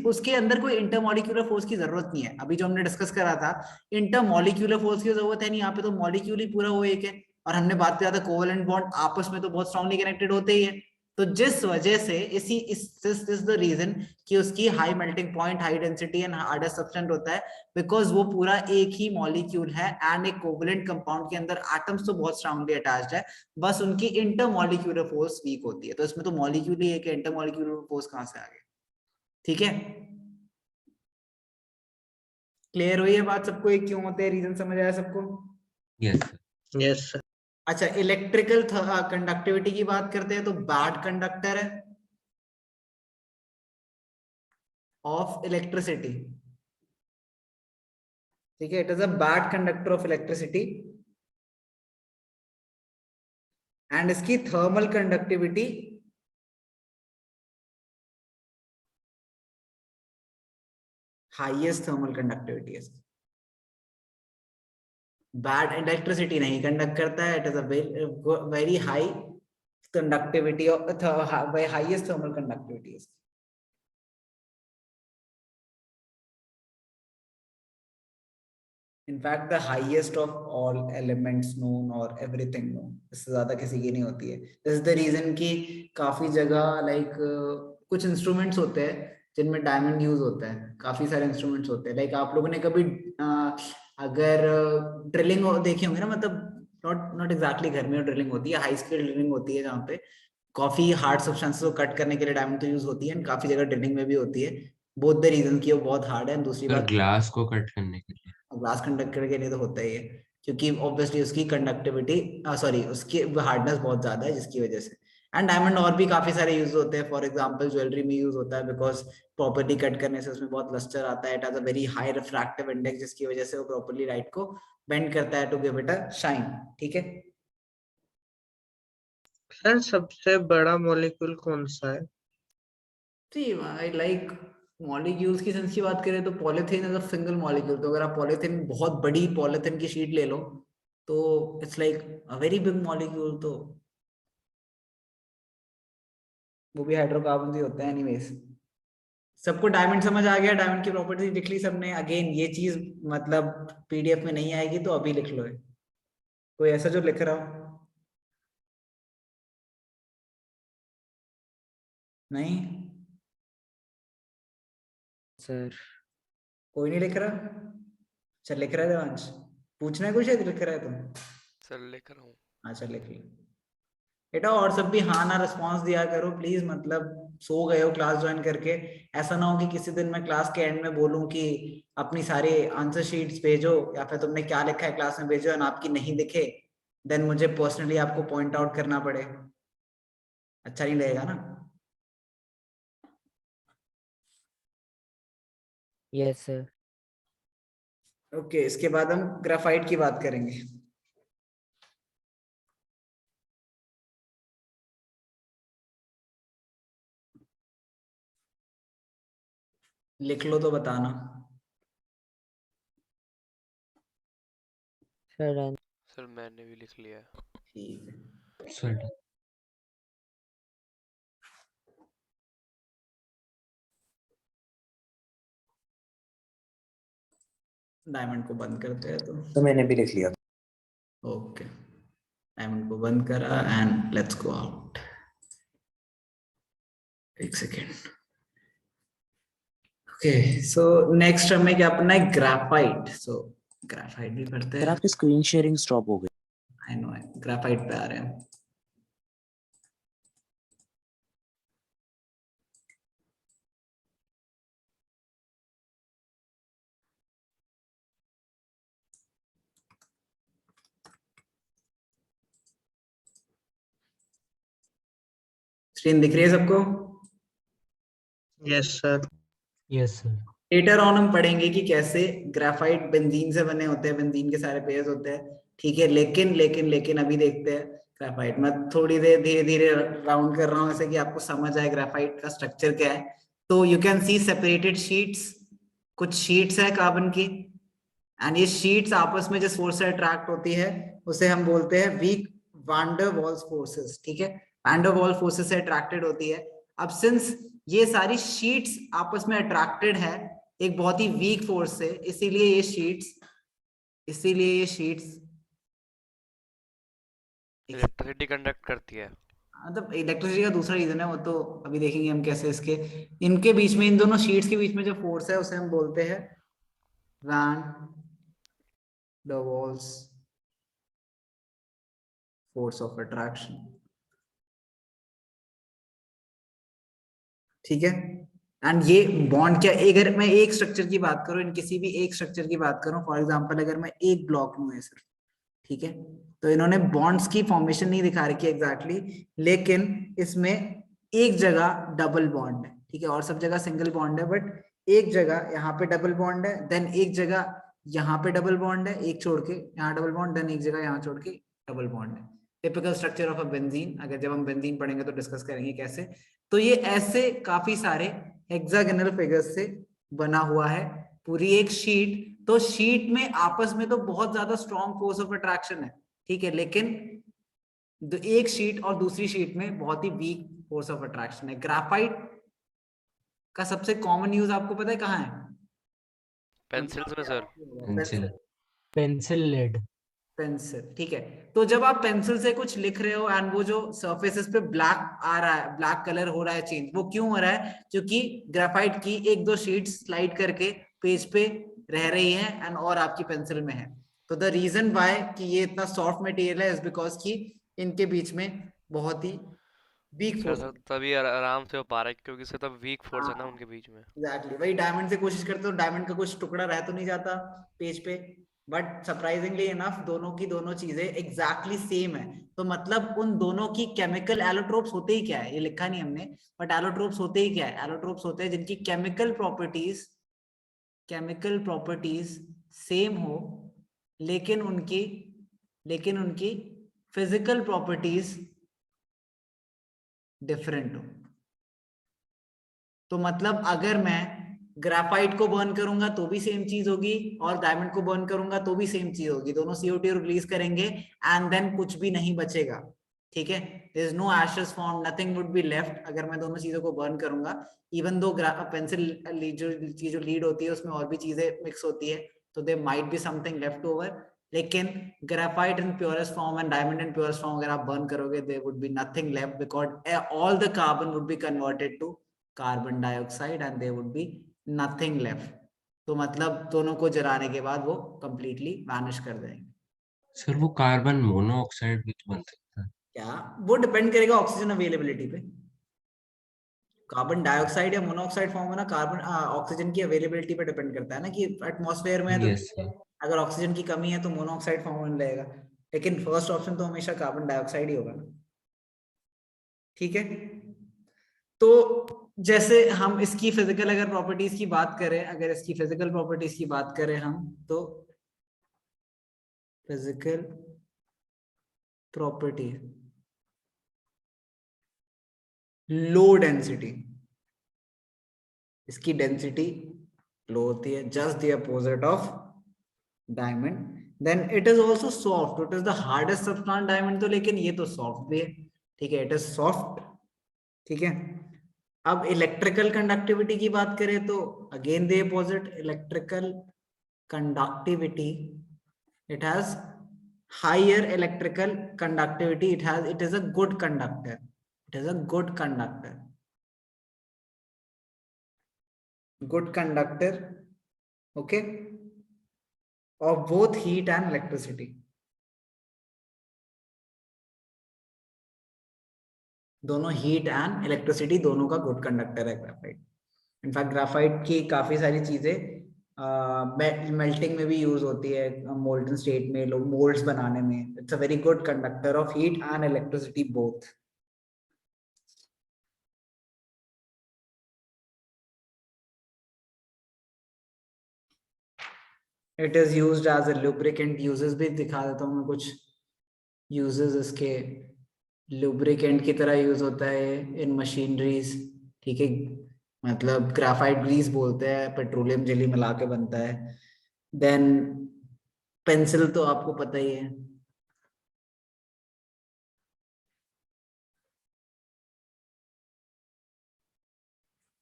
उसके अंदर कोई इंटरमॉलिक्यूलर फोर्स की जरूरत नहीं है। अभी जो हमने डिस्कस करा था इंटरमॉलिक्यूलर फोर्स की जरूरत है नहीं, यहाँ पे तो मॉलिक्यूल ही पूरा वो एक है। और हमने बात किया था कोवेलेंट बॉन्ड आपस में तो बहुत स्ट्रांगली कनेक्टेड होते ही है, तो जिस वजह से इस द रीजन कि उसकी high melting point, high density and harder substance होता है, बिकॉज वो पूरा एक ही मॉलिक्यूल है एंड एक कोवेलेंट कंपाउंड के अंदर एटम्स तो बहुत स्ट्रांगली अटैच्ड है, बस उनकी इंटरमॉलिक्यूलर फोर्स वीक होती है। तो इसमें तो मॉलिक्यूल ही एक इंटरमॉलिक्यूलर फोर्स कहां से आ गई? ठीक है, क्लियर हुई है बात सबको, ये क्यों होते हैं, रीजन समझ आया सबको? Yes, sir. Yes, sir. अच्छा, इलेक्ट्रिकल कंडक्टिविटी की बात करते हैं तो बैड कंडक्टर है ऑफ इलेक्ट्रिसिटी, ठीक है, it is a bad conductor of electricity and इसकी thermal conductivity highest thermal conductivity है। बैड इलेक्ट्रिसिटी नहीं कंडक्ट करता है, it is a very high conductivity of highest thermal conductivity. In fact, the highest of all elements known or everything known, इससे ज्यादा किसी की नहीं होती है। This is the reason कि काफी जगह like कुछ इंस्ट्रूमेंट्स होते हैं जिनमें डायमंड यूज होता है, काफी सारे इंस्ट्रूमेंट्स होते हैं। लाइक आप लोगों ने कभी अगर ड्रिलिंग देखी होंगे ना, मतलब नॉट एग्जैक्टली घर में ड्रिलिंग होती है, हाई स्केल ड्रिलिंग होती है जहाँ पे काफी हार्ड सब्सटेंसेस को कट करने के लिए डायमंड तो यूज होती है, and काफी जगह ड्रिलिंग में भी होती है। बोथ द रीजन की वो बहुत हार्ड है, दूसरी सर बात ग्लास को कट करने के लिए। ग्लास कंडक्टर के लिए तो होता ही है, क्योंकि ऑब्वियसली उसकी कंडक्टिविटी सॉरी उसकी हार्डनेस बहुत ज्यादा है, जिसकी वजह से। एंड डायमंड और भी काफी सारे यूज होते हैं, फॉर एग्जांपल ज्वेलरी में यूज होता है, बिकॉज प्रॉपर्ली कट करने से उसमें बहुत लस्टर आता है, it has a very high refractive index, जिसकी वजह से वो प्रॉपर्ली लाइट को बेंड करता है to give it a shine. ठीक है, सर सबसे बड़ा मॉलिक्यूल कौन सा है? आई लाइक मॉलिक्यूल्स की सेंस की बात करें तो polythene is a single molecule. तो अगर आप पॉलीथीन, बहुत बड़ी पॉलीथीन की शीट ले लो तो it's like a very big molecule, तो वो भी हाइड्रोकार्बन ही होता है। एनीवेज, सबको डायमंड समझ आ गया, डायमंड की प्रॉपर्टी लिख ली सबने। अगेन ये चीज मतलब पीडीएफ में नहीं आएगी तो अभी लिख लो है। कोई ऐसा जो लिख रहा हो? नहीं, सर कोई नहीं लिख रहा? चल लिख रहा है देवांश, पूछना है कुछ है? लिख रहा है तुम? सर लिख रहा हूँ। अच्छा लिख लो बेटा, और सब भी हाँ ना रिस्पॉन्स दिया करो प्लीज, मतलब सो गए हो क्लास ज्वाइन करके। ऐसा ना हो कि किसी दिन मैं क्लास के एंड में बोलूं कि अपनी सारी आंसर शीट्स भेजो या फिर तुमने क्या लिखा है क्लास में भेजो, और आपकी नहीं दिखे, देन मुझे पर्सनली आपको पॉइंट आउट करना पड़े। अच्छा नहीं लगेगा ना? Yes sir. ओके, इसके बाद हम ग्राफाइट की बात करेंगे। लिख लो तो बताना। सर सर मैंने भी लिख लिया है। ठीक है, सर डायमंड को बंद करते हैं तो मैंने भी लिख लिया। ओके, डायमंड को बंद करा एंड लेट्स गो आउट। एक सेकेंड। ओके, सो नेक्स्ट हमें क्या पढ़ना है? ग्राफाइट। सो ग्राफाइट भी पढ़ते सर हैं। आपकी स्क्रीन शेयरिंग स्टॉप हो गई। आई नो, ग्राफाइट पे आ रहे हैं। स्क्रीन दिख रही है सबको? Yes sir. Yes sir. Later on हम पढ़ेंगे कि कैसे ग्राफाइट बेंजीन से बने होते हैं, बेंजीन के सारे पेयर्स होते हैं, ठीक है। लेकिन अभी देखते हैं ग्राफाइट। मैं थोड़ी देर धीरे धीरे राउंड कर रहा हूँ ऐसे कि आपको समझ आए ग्राफाइट का स्ट्रक्चर क्या है। तो you can see separated sheets, कुछ शीट्स है कार्बन की, एंड ये शीट्स आपस में जिस फोर्स से अट्रैक्ट होती है उसे हम बोलते हैं वीक वान डर वाल्स फोर्सेस, ठीक है। वान डर वाल्स फोर्सेस से अट्रैक्टेड होती है। अब सिंस ये सारी शीट्स आपस में अट्रैक्टेड है एक बहुत ही वीक फोर्स से, इसीलिए ये शीट्स इलेक्ट्रिसिटी कंडक्ट करती है। मतलब इलेक्ट्रिसिटी का दूसरा रीजन है, वो तो अभी देखेंगे हम कैसे इसके, इनके बीच में, इन दोनों शीट्स के बीच में जो फोर्स है उसे हम बोलते हैं van der Waals force of attraction, ठीक है। एंड ये बॉन्ड क्या, अगर मैं एक स्ट्रक्चर की बात करूं, इन किसी भी एक स्ट्रक्चर की बात करूं, फॉर एग्जांपल अगर मैं एक ब्लॉक लूं सिर्फ, ठीक है, तो इन्होंने बॉन्ड्स की फॉर्मेशन नहीं दिखा रखी एग्जैक्टली, लेकिन इसमें एक जगह डबल बॉन्ड है, ठीक है, और सब जगह सिंगल बॉन्ड है, बट एक जगह यहाँ पे डबल बॉन्ड है, देन एक जगह यहाँ पे डबल बॉन्ड है, एक छोड़ के यहाँ डबल बॉन्ड, देन एक जगह यहाँ छोड़ के डबल बॉन्ड है। Typical structure of a benzene, अगर जब हम बेंजीन पढ़ेंगे तो डिस्कस करेंगे कैसे। तो ये ऐसे काफी सारे हेक्सागोनल फिगर्स से बना हुआ है पूरी एक शीट। तो शीट में आपस में तो बहुत ज्यादा स्ट्रॉन्ग फोर्स ऑफ अट्रैक्शन है, ठीक है, लेकिन एक शीट और दूसरी शीट में बहुत ही वीक फोर्स ऑफ अट्रैक्शन है। ग्राफाइट का सबसे कॉमन यूज आपको पता है कहाँ है? पेंसिल्स में sir. Pencil. Pencil lead. Pencil, ठीक है। तो जब आप पेंसिल से कुछ लिख रहे हो एंड वो जो सरफेसेस पे ब्लैक आ रहा है, ब्लैक कलर हो रहा है चेंज, वो क्यों हो रहा है? क्योंकि ग्राफाइट की एक दो शीट्स स्लाइड करके पेज पे रह रही है एंड और आपकी पेंसिल में है। तो द रीजन वाई कि ये इतना सॉफ्ट मटेरियल है इज बिकॉज कि इनके बीच में बहुत ही वीक सर फोर्स। सर तभी आराम से हो पा रहा है क्योंकि सर तब वीक फोर्स है ना हाँ। उनके बीच में। एग्जैक्टली वही डायमंड से कोशिश करते हो, डायमंड का कुछ टुकड़ा रह तो नहीं जाता पेज पे, बट सरप्राइजिंगली इनफ दोनों की दोनों चीजें एग्जैक्टली सेम है। तो मतलब उन दोनों की केमिकल एलोट्रोप्स होते ही क्या है, ये लिखा नहीं हमने, बट एलोट्रोप्स होते ही क्या है? एलोट्रोप्स होते हैं जिनकी केमिकल प्रॉपर्टीज सेम हो, लेकिन उनकी फिजिकल प्रॉपर्टीज डिफरेंट हो। तो मतलब अगर मैं ग्राफाइट को बर्न करूंगा तो भी सेम चीज होगी, और डायमंड को बर्न करूंगा तो भी सेम चीज होगी, दोनों CO2 रिलीज करेंगे एंड देन कुछ भी नहीं बचेगा, ठीक है। There is no ashes form, nothing would be left अगर मैं दोनों चीजों को बर्न करूंगा। इवन दो पेंसिल जो लीड होती है उसमें और भी चीजें मिक्स होती है, तो there might be something left over, लेकिन graphite in purest form and diamond in purest form अगर आप बर्न करोगे there would be nothing left, because all the carbon would be converted to carbon dioxide and there would be nothing left. तो मतलब दोनों को जलाने के बाद वो कंप्लीटली वैनिश कर जाएंगे। सर वो कार्बन मोनोऑक्साइड भी तो बन सकता है। क्या? वो डिपेंड करेगा ऑक्सीजन अवेलेबिलिटी पे। कार्बन डाइऑक्साइड या मोनोऑक्साइड फॉर्म होना कार्बन ऑक्सीजन की अवेलेबिलिटी पे डिपेंड करता है ना, कि एटमॉस्फेयर में है तो यस सर। अगर ऑक्सीजन की कमी है तो मोनोऑक्साइड फॉर्म होने लगेगा, लेकिन फर्स्ट ऑप्शन तो हमेशा कार्बन डाइऑक्साइड ही होगा ना, ठीक है। तो जैसे हम इसकी फिजिकल अगर प्रॉपर्टीज की बात करें, अगर इसकी फिजिकल प्रॉपर्टीज की बात करें हम, तो फिजिकल प्रॉपर्टी लो डेंसिटी, इसकी डेंसिटी लो होती है, just the opposite of diamond. Then it is also soft, it is the hardest substance diamond तो, लेकिन ये तो सॉफ्ट भी है, ठीक है, इट इज सॉफ्ट, ठीक है। अब इलेक्ट्रिकल कंडक्टिविटी की बात करें तो again the opposite, electrical conductivity, it has higher electrical conductivity, it is a good conductor, it is a good conductor, okay, of both heat and electricity। दोनों हीट एंड इलेक्ट्रिसिटी दोनों का गुड कंडक्टर है ग्राफाइट। इनफैक्ट ग्राफाइट की काफी सारी चीजें मेल्टिंग में भी यूज होती है, मोल्टन स्टेट में लोग मोल्ड्स बनाने में, it's a very good conductor of heat and electricity both. It is used as a lubricant, uses भी दिखा देता हूँ मैं कुछ यूजेस इसके। लुब्रिकेंट की तरह यूज होता है इन मशीनरीज, ठीक है, मतलब ग्राफाइट ग्रीस बोलते हैं, पेट्रोलियम जेली मिला के बनता है। देन पेंसिल तो आपको पता ही है,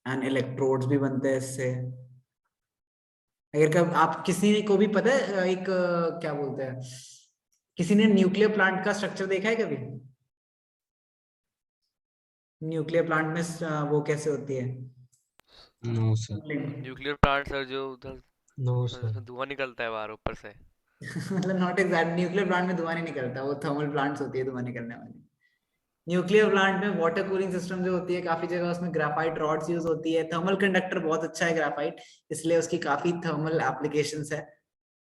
एंड इलेक्ट्रोड्स भी बनते हैं इससे। अगर कब आप किसी को भी पता है एक क्या बोलते हैं, किसी ने न्यूक्लियर प्लांट का स्ट्रक्चर देखा है कभी? न्यूक्लियर प्लांट में वो कैसे होती है? No sir. Nuclear plant sir जो उधर नो जिसमें सर। धुआं निकलता है बाहर ऊपर से। मतलब नॉट एग्जैक्ट, न्यूक्लियर प्लांट में धुआं नहीं निकलता, वो थर्मल प्लांट्स होती है धुआं निकलने वाली। न्यूक्लियर प्लांट में वाटर कूलिंग सिस्टम जो होती है, काफी जगह उसमें ग्राफाइट रॉड्स यूज होती है। थर्मल कंडक्टर बहुत अच्छा है ग्राफाइट, इसलिए उसकी काफी थर्मल एप्लीकेशंस है।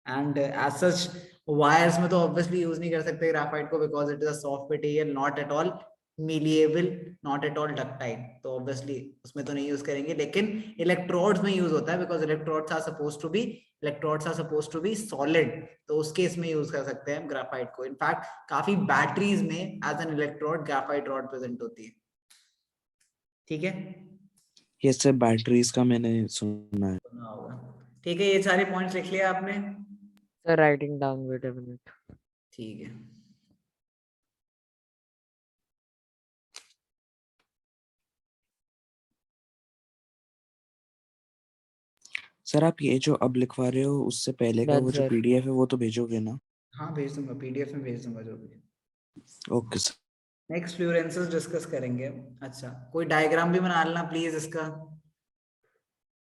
एंड एज सच वायर्स में तो ऑब्वियसली यूज नहीं कर सकते ग्राफाइट को, because it is a soft material, not at all malleable, not at all ductile, तो ऑब्वियसली उसमें तो नहीं यूज करेंगे। लेकिन इलेक्ट्रोड्स में यूज होता है, because electrodes are suppose to be solid, तो उस केस में यूज कर सकते हैं ग्राफाइट को। इनफैक्ट काफी बैटरीज में as an electrode graphite rod present होती है, ठीक है। ये सब बैटरीज का मैंने सुना है। सुना होगा, ठीक है। ये सारे पॉइंट्स लिख लिया आपने? Sir writing down, wait a minute. ठीक है। सर आप ये जो अब लिखवा रहे हो उससे पहले का डन वो जो सर। पीडीएफ है वो तो भेजोगे ना? हाँ भेज दूंगा, पीडीएफ में भेज दूंगा जो भी। Okay sir. नेक्स्ट फ्लोरेंसेस डिस्कस करेंगे। अच्छा, कोई डायग्राम भी बना लेना प्लीज इसका,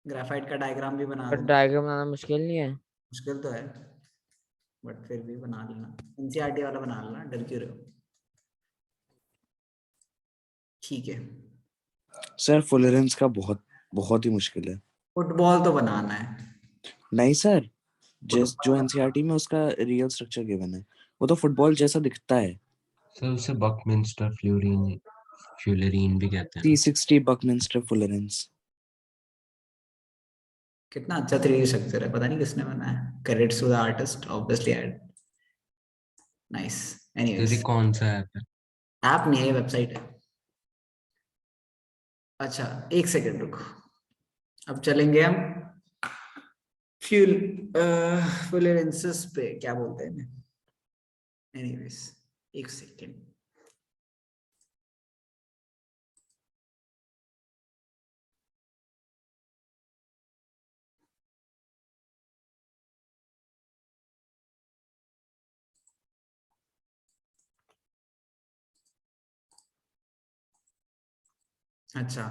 ग्राफाइट का डायग्राम भी बना पर देना। डायग्राम बनाना मुश्किल नहीं है? मुश्किल तो है, बट फिर भी बना लेना, एनसीईआरटी वाला बना लेना, डर क्यों रहे हो? ठीक है। सर फुलरेंस का बहुत बहुत ही मुश्किल है। फुटबॉल तो बनाना है। नहीं सर, जिस जो फुटबॉल एनसीईआरटी में उसका रियल स्ट्रक्चर गिवन है वो तो फुटबॉल जैसा दिखता है। सर उसे बकमिंस्टर फ्यूलरीन भी कहते हैं। T60 Buckminster फुलरेंस। कितना अच्छा 3D स्ट्रक्चर है, पता नहीं किसने बनाया, credits to the artist obviously. Nice. Anyways, यदि कौन सा ऐप है? ऐप नहीं है, वेबसाइट है। अच्छा एक सेकंड रुको, अब चलेंगे हम फ्यूल फ्लोरेंसेस पे, क्या बोलते हैं। एनीवेज एक सेकंड। अच्छा,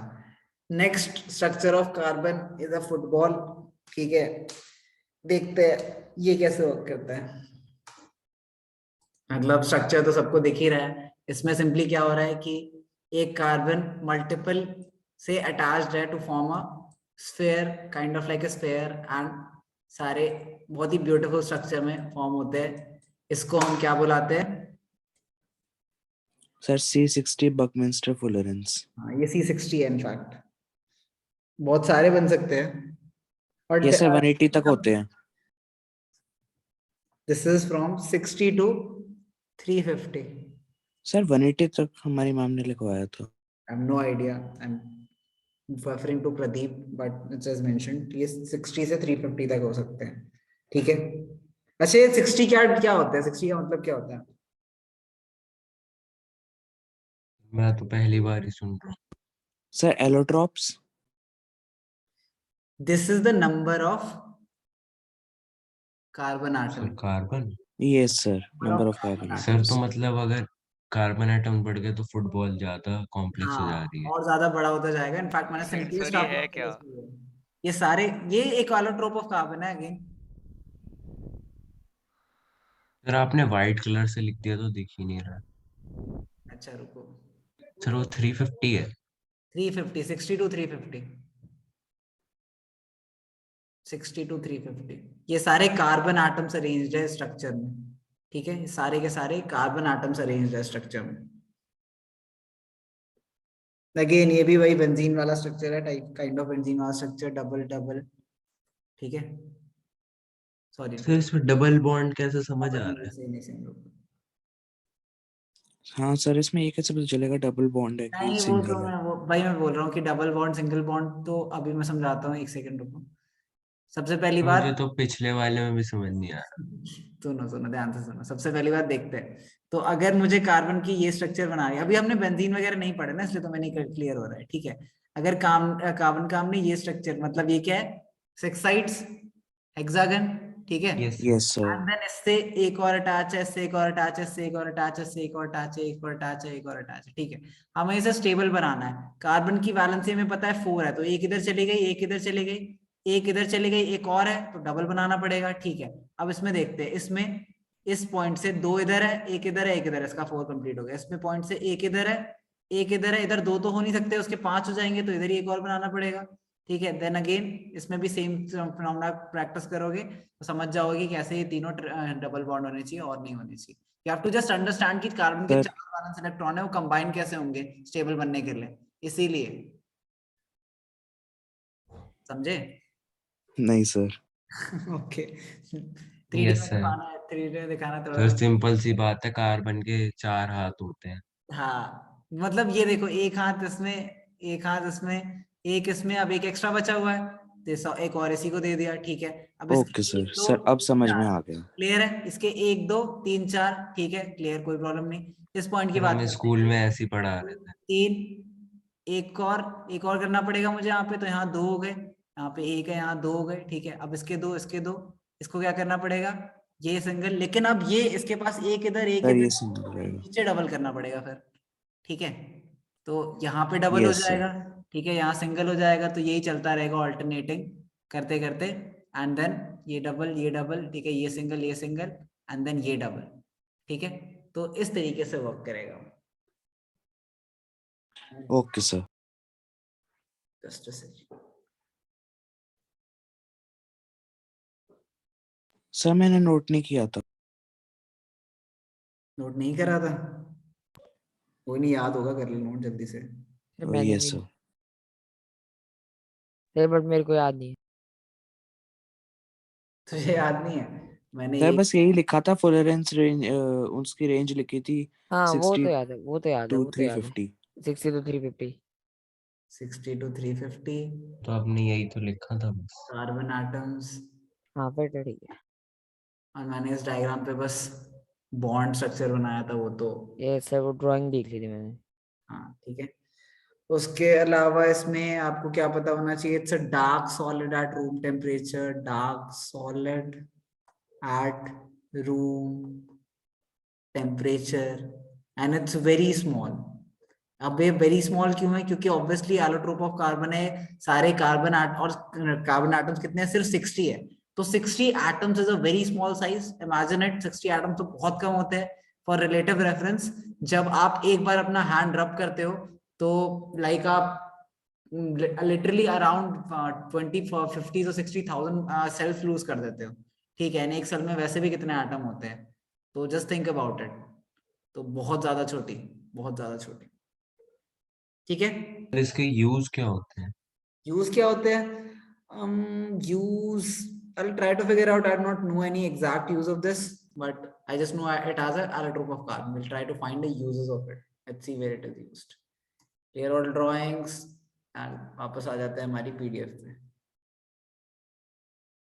next structure of carbon is a football, ठीक है। देखते हैं ये कैसे वर्क करता है। मतलब स्ट्रक्चर तो सबको दिख ही रहा है, इसमें सिंपली क्या हो रहा है कि एक कार्बन मल्टीपल से अटैच्ड है to form a sphere, kind of like a sphere, and सारे बहुत ही ब्यूटीफुल स्ट्रक्चर में फॉर्म होते हैं। इसको हम क्या बुलाते हैं? Sir C60 buckminster fullerenes. हाँ, ये C60 है इनफैक्ट, बहुत सारे बन सकते हैं। और ये सर 180 तक होते हैं। This is from 60 to 350। Sir 180 तक हमारी मैम ने लिखवाया था। I have no idea. I'm referring to Pradeep, but it says mentioned ये 60 से 350 तक हो सकते हैं, ठीक है। अच्छा ये 60 क्या क्या होता है, 60 का मतलब क्या होता है? मैं तो पहली बार ही सुन रहा हूँ। Sir allotropes. This is the number of carbon sir atom. Carbon. Yes sir, number of carbon sir atoms. तो मतलब अगर कार्बन एटम बढ़ गए तो फुटबॉल ज्यादा कॉम्प्लेक्स हो जा हाँ रही है। और ज्यादा बड़ा होता जाएगा। इनफैक्ट मैंने सिंपलेस्ट सर ये आपको है क्या? ये सारे, ये एक एलोट्रोप ऑफ कार्बन है अगेन। सर आपने व्हाइट कलर से लिख दिया तो दिख ही नहीं रहा। अच्छा रुको, सर वो 350 है। 350, 60 टू 350, 60 टू 350, ये सारे कार्बन एटम्स अरेंज्ड है स्ट्रक्चर में, ठीक है। ये सारे के सारे कार्बन एटम्स अरेंज्ड है स्ट्रक्चर में। अगेन ये भी वही बेंजीन वाला स्ट्रक्चर है, टाइप काइंड ऑफ बेंजीन वाला स्ट्रक्चर, डबल डबल, ठीक है। सॉरी सर इसमें डबल बॉन्ड कैसे समझ आ रहा है? नहीं हाँ सर, इसमें ये कैसे पता चलेगा डबल बॉन्ड है कि वो सिंगल तो है? भाई मैं बोल रहा हूँ कि डबल बॉन्ड सिंगल बॉन्ड तो अभी मैं समझाता हूँ, एक सेकंड रुको। सबसे पहली मुझे बात तो पिछले वाले में भी समझ नहीं आ रहा। सुनो सुनो ध्यान से सुनो। सबसे पहली बात देखते हैं, तो अगर मुझे कार्बन की ये स्ट्रक्चर बना है, अभी हमने बेंजीन वगैरह नहीं पढ़े ना, इसलिए तो मैंने क्लियर हो रहा है, ठीक है। अगर कार्बन का हमने ये स्ट्रक्चर, मतलब ये क्या है, 6 साइड्स हेक्सागन, ठीक है। Yes yes sir. And then इससे एक और अटैच है, इससे एक और अटैच है, इससे एक और अटैच है, इससे एक और अटैच है, एक और अटैच है, एक और अटैच है, ठीक है। हमें इसे स्टेबल बनाना है। कार्बन की वैलेंसी हमें पता है 4 है, तो एक इधर चली गई, एक इधर चली गई, एक इधर चली गई, एक और है, तो डबल बनाना पड़ेगा, ठीक है। अब इसमें देखते हैं, इसमें इस पॉइंट से 2 इधर है, एक इधर है, एक इधर है, इसका 4 कंप्लीट हो गया। इसमें पॉइंट से एक इधर है, एक इधर है, इधर 2 तो हो नहीं सकते, उसके 5 हो जाएंगे, तो इधर ही एक और बनाना पड़ेगा, ठीक है। देन अगेन इसमें भी सेम फिनोमेना प्रैक्टिस करोगे तो समझ जाओगे कि कैसे ये तीनों डबल बॉन्ड होने चाहिए और नहीं होने चाहिए। You have to just understand कि कार्बन के सर 4 वैलेंस इलेक्ट्रॉन है, वो कंबाइन कैसे होंगे स्टेबल बनने के लिए, इसीलिए। समझे? नहीं सर। ओके 3D यस में सर। दिखाना है, 3D में दिखाना तो थोड़ा। सिंपल सी बात है, कार्बन के 4 हाथ होते हैं। हाँ मतलब ये देखो, एक हाथ इसमें, एक हाथ इसमें, एक इसमें, अब एक एक्स्ट्रा बचा हुआ है, तो एक और इसी को दे दिया, ठीक है। अब ओके इसके सर, 1 2 सर अब समझ में 4 आ गया। क्लियर है, इसके 1 2 3 4, ठीक है, क्लियर, कोई प्रॉब्लम नहीं। इस पॉइंट की सर बात हमें करते स्कूल हैं, में ऐसे ही पढ़ा रहे थे। 3, एक और करना पड़ेगा मुझे यहाँ पे, तो यहाँ 2 हो गए, यहाँ पे 1 है, यहाँ 2 हो गए, ठीक है। अब इसके 2, इसके 2, इसको क्या करना पड़ेगा, ये सिंगल, लेकिन अब ये इसके पास एक इधर, एक सर इधर, ये सिंगल रहेगा। नीचे डबल करना पड़ेगा फिर, ठीक है। तो यहाँ पे डबल हो यस सर। जाएगा, ठीक है, यहाँ सिंगल हो जाएगा, तो यही चलता रहेगा ऑल्टरनेटिंग करते करते। एंड देन ये डबल, ठीक है, ये सिंगल एंड देन ये डबल, ठीक है। तो इस तरीके से वर्क करेगा। Okay sir. जस्ट सर मैंने नोट नहीं किया था। नोट नहीं करा था, कोई नहीं, याद होगा, कर ले नोट जल्दी से। फिर मैंने यस भी सर। नहीं, बट मेरे को याद नहीं है। तुझे याद नहीं है? मैंने सर एक बस यही लिखा था, फुलरेंस रेंज, उसकी रेंज लिखी थी हाँ वो 60 तो याद है, वो तो याद है, to वो तो याद है। 350। 60 to 350। 60 to 350 तो आपने यही तो लिखा था बस। कार्बन एटम्स, हाँ फिर तो ठीक है। और मैंने इस डायग्राम पे बस बॉन्ड स्ट्रक्चर बनाया था, वो तो ये सर वो ड्राइंग देख ली थी मैंने। हाँ ठीक है। उसके अलावा इसमें आपको क्या पता होना चाहिए, it's a dark solid at room temperature, dark solid at room temperature, and it's very small. अब ये वेरी स्मॉल क्यों है, क्योंकि ऑब्वियसली एलोट्रोप ऑफ कार्बन है, सारे और कार्बन एटम्स कितने हैं, सिर्फ 60 है, तो 60 atoms is a very small size, imagine it. 60 atoms तो बहुत कम होते हैं। फॉर रिलेटिव रेफरेंस, जब आप एक बार अपना हैंड रब करते हो, तो लाइक आप literally around 20 50 to 60,000 self lose कर देते हो, ठीक है। एक सेल में वैसे भी कितने एटम होते हैं, तो जस्ट थिंक अबाउट इट। तो बहुत ज्यादा छोटी, बहुत ज्यादा छोटी, ठीक है। तो इसके यूज क्या होते हैं? यूज क्या होते हैं, use I'll try to figure out. I do not know any exact use of this, but I just know it has a allotrope of carbon. We'll try to find the uses of it. Let's see where it is used. Here all drawings, and वापस आ जाते हैं हमारी PDF पे,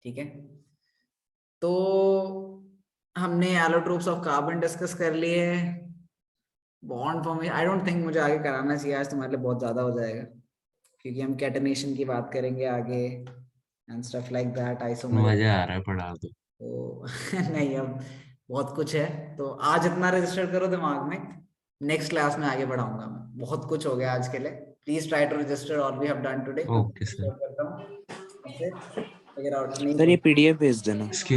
ठीक है। तो हमने allotropes of carbon डिस्कस कर लिए। Bond formation I don't think मुझे आगे कराना चाहिए, आज तुम्हारे लिए बहुत ज्यादा हो जाएगा, क्योंकि हम कैटनेशन की बात करेंगे आगे and stuff like that, isomer. मजा आ रहा है, पढ़ा दो। तो नहीं, अब बहुत कुछ है, तो आज इतना रजिस्टर करो दिमाग में, नेक्स्ट क्लास में आगे बढ़ाऊंगा मैं। बहुत कुछ हो गया आज के लिए, please try to register all we have done today. Okay sir. करता हूं, फिगर आउट नहीं सर ये PDF भेज देना।